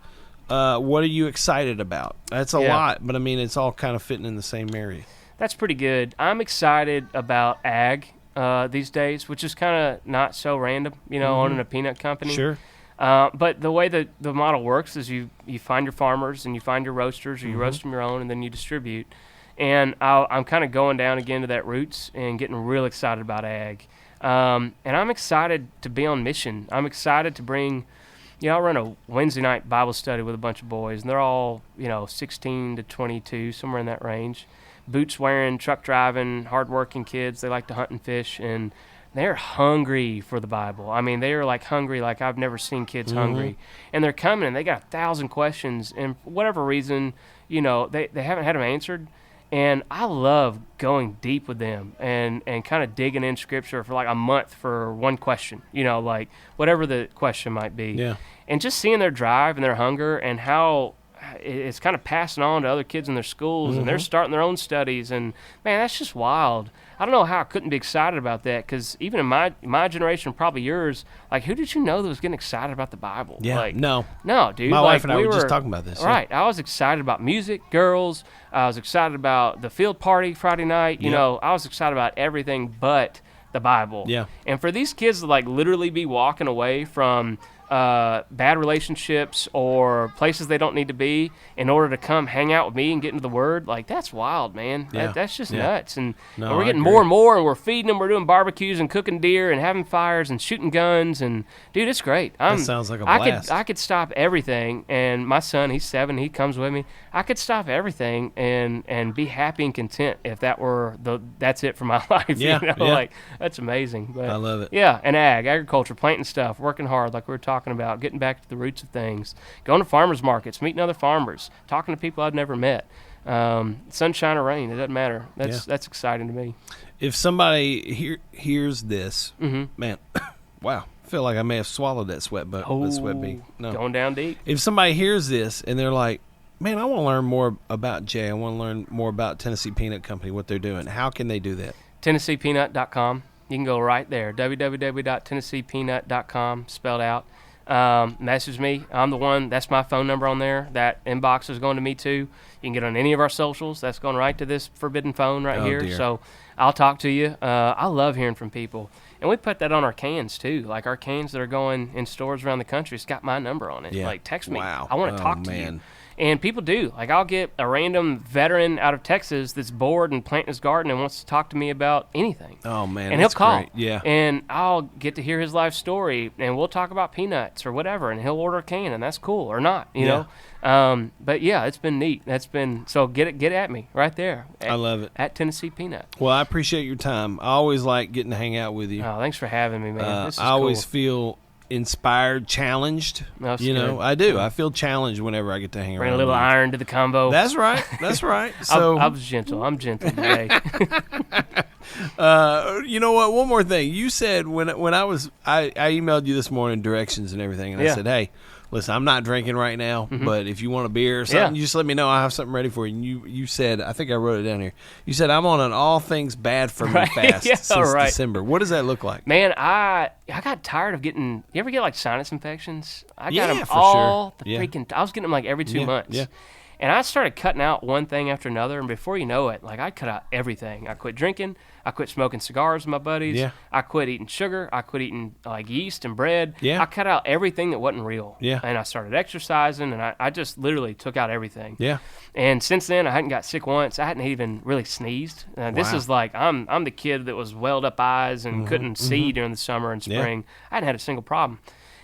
What are you excited about? That's a lot, but I mean, it's all kind of fitting in the same area. That's pretty good. I'm excited about ag these days, which is kind of not so random, owning a peanut company. Sure. But the way that the model works is you find your farmers and you find your roasters, or you roast them your own, and then you distribute. And I'm kind of going down again to that roots and getting real excited about ag. And I'm excited to be on mission. I'm excited to bring, I run a Wednesday night Bible study with a bunch of boys, and they're all, 16 to 22, somewhere in that range. Boots wearing, truck driving, hardworking kids. They like to hunt and fish, and they're hungry for the Bible. I mean, they are like hungry like I've never seen kids hungry. And they're coming, and they got 1,000 questions, and for whatever reason, they haven't had them answered. And I love going deep with them and kind of digging in Scripture for like a month for one question, like whatever the question might be. Yeah. And just seeing their drive and their hunger and how it's kind of passing on to other kids in their schools, and they're starting their own studies. And, man, that's just wild. I don't know how I couldn't be excited about that, because even in my generation, probably yours, like, who did you know that was getting excited about the Bible? Yeah, like, no, dude. My wife and I were just talking about this. Right. Yeah. I was excited about music, girls. I was excited about the field party Friday night. I was excited about everything but the Bible. Yeah. And for these kids to, like, literally be walking away from bad relationships or places they don't need to be in order to come hang out with me and get into the Word, like, that's wild, man. Yeah. That's just nuts. And I we're getting agree. more and more, and we're feeding them. We're doing barbecues and cooking deer and having fires and shooting guns. And, dude, it's great. That sounds like a blast. I could stop everything. And my son, he's 7. He comes with me. I could stop everything and be happy and content if that's it for my life. Yeah. Like, that's amazing. But, I love it. Yeah, and agriculture, planting stuff, working hard like we were talking about, getting back to the roots of things, going to farmers markets, meeting other farmers, talking to people I've never met. Sunshine or rain, it doesn't matter. That's exciting to me. If somebody hears this, man, wow, I feel like I may have swallowed that sweat bee. No. Going down deep. If somebody hears this and they're like, man, I want to learn more about Jay, I want to learn more about Tennessee Peanut Company, what they're doing, how can they do that? TennesseePeanut.com. You can go right there, www.tennesseepeanut.com, spelled out. Message me. I'm the one. That's my phone number on there. That inbox is going to me too. You can get on any of our socials. That's going right to this forbidden phone right here. Dear. So I'll talk to you. I love hearing from people. And we put that on our cans too. Like our cans that are going in stores around the country, it's got my number on it. Yeah. Like, text me. Wow. I want to talk to you. And people do. Like, I'll get a random veteran out of Texas that's bored and planting his garden and wants to talk to me about anything. Oh, man, and that's he'll call. Great. Yeah. And I'll get to hear his life story, and we'll talk about peanuts or whatever, and he'll order a can, and that's cool, or not, you know. But, yeah, it's been neat. So get at me right there. I love it. At Tennessee Peanut. Well, I appreciate your time. I always like getting to hang out with you. Oh, thanks for having me, man. This is I always cool. feel inspired, challenged. That's you know, good. I do. I feel challenged whenever I get to hang around. Bring a little with you. iron to the combo. That's right. That's right. So I was gentle. I'm gentle today. you know what? One more thing. You said when I emailed you this morning directions and everything, and I said, hey, listen, I'm not drinking right now, but if you want a beer or something, you just let me know. I'll have something ready for you. And you said, I think I wrote it down here. You said, I'm on an all things bad for me fast since December. What does that look like? Man, I got tired of getting. You ever get like sinus infections? I got them for all sure. the freaking. I was getting them like every 2 months. Yeah. And I started cutting out one thing after another, and before you know it, like I cut out everything. I quit drinking. I quit smoking cigars with my buddies. Yeah. I quit eating sugar. I quit eating like yeast and bread. Yeah. I cut out everything that wasn't real. Yeah. And I started exercising, and I just literally took out everything. Yeah. And since then, I hadn't got sick once. I hadn't even really sneezed. This is like I'm the kid that was welled up eyes and couldn't see during the summer and spring. I hadn't had a single problem.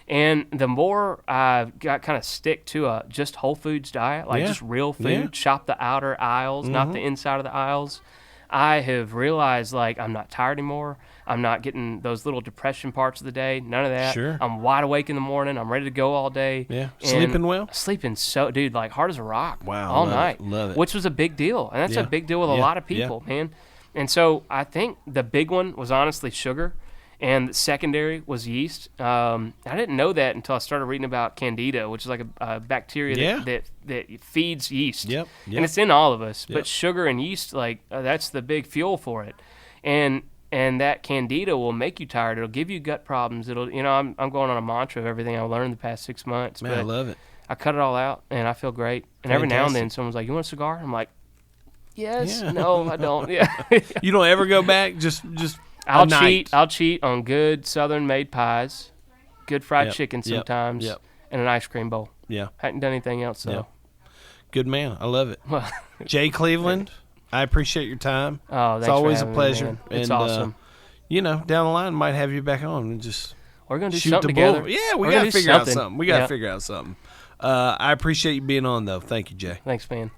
And the more I got kind of stick to a just whole foods diet, like just real food, shop the outer aisles, not the inside of the aisles, I have realized like I'm not tired anymore. I'm not getting those little depression parts of the day. None of that. Sure. I'm wide awake in the morning. I'm ready to go all day. Yeah. And Sleeping well? Sleeping dude, like hard as a rock. Wow. All night. Love it. Which was a big deal. And that's a big deal with a lot of people, man. And so I think the big one was honestly sugar. And the secondary was yeast. I didn't know that until I started reading about Candida, which is like a bacteria that feeds yeast. Yep. And it's in all of us. But sugar and yeast, like that's the big fuel for it. And that Candida will make you tired. It'll give you gut problems. It'll, I'm going on a mantra of everything I've learned the past 6 months. Man, I love it. I cut it all out, and I feel great. And every now and then, someone's like, "You want a cigar?" I'm like, Yes. Yeah. No, I don't. Yeah. You don't ever go back? Just I'll cheat. I'll cheat on good Southern-made pies, good fried chicken sometimes, and an ice cream bowl. Yeah. Hadn't done anything else, so. Yep. Good man. I love it. Jay Cleveland, I appreciate your time. Oh, thanks. It's always for a pleasure. Me, it's awesome. Down the line, might have you back on and just we're gonna do shoot something the bull. together. Yeah, we got to figure out something. We got to figure out something. I appreciate you being on, though. Thank you, Jay. Thanks, man.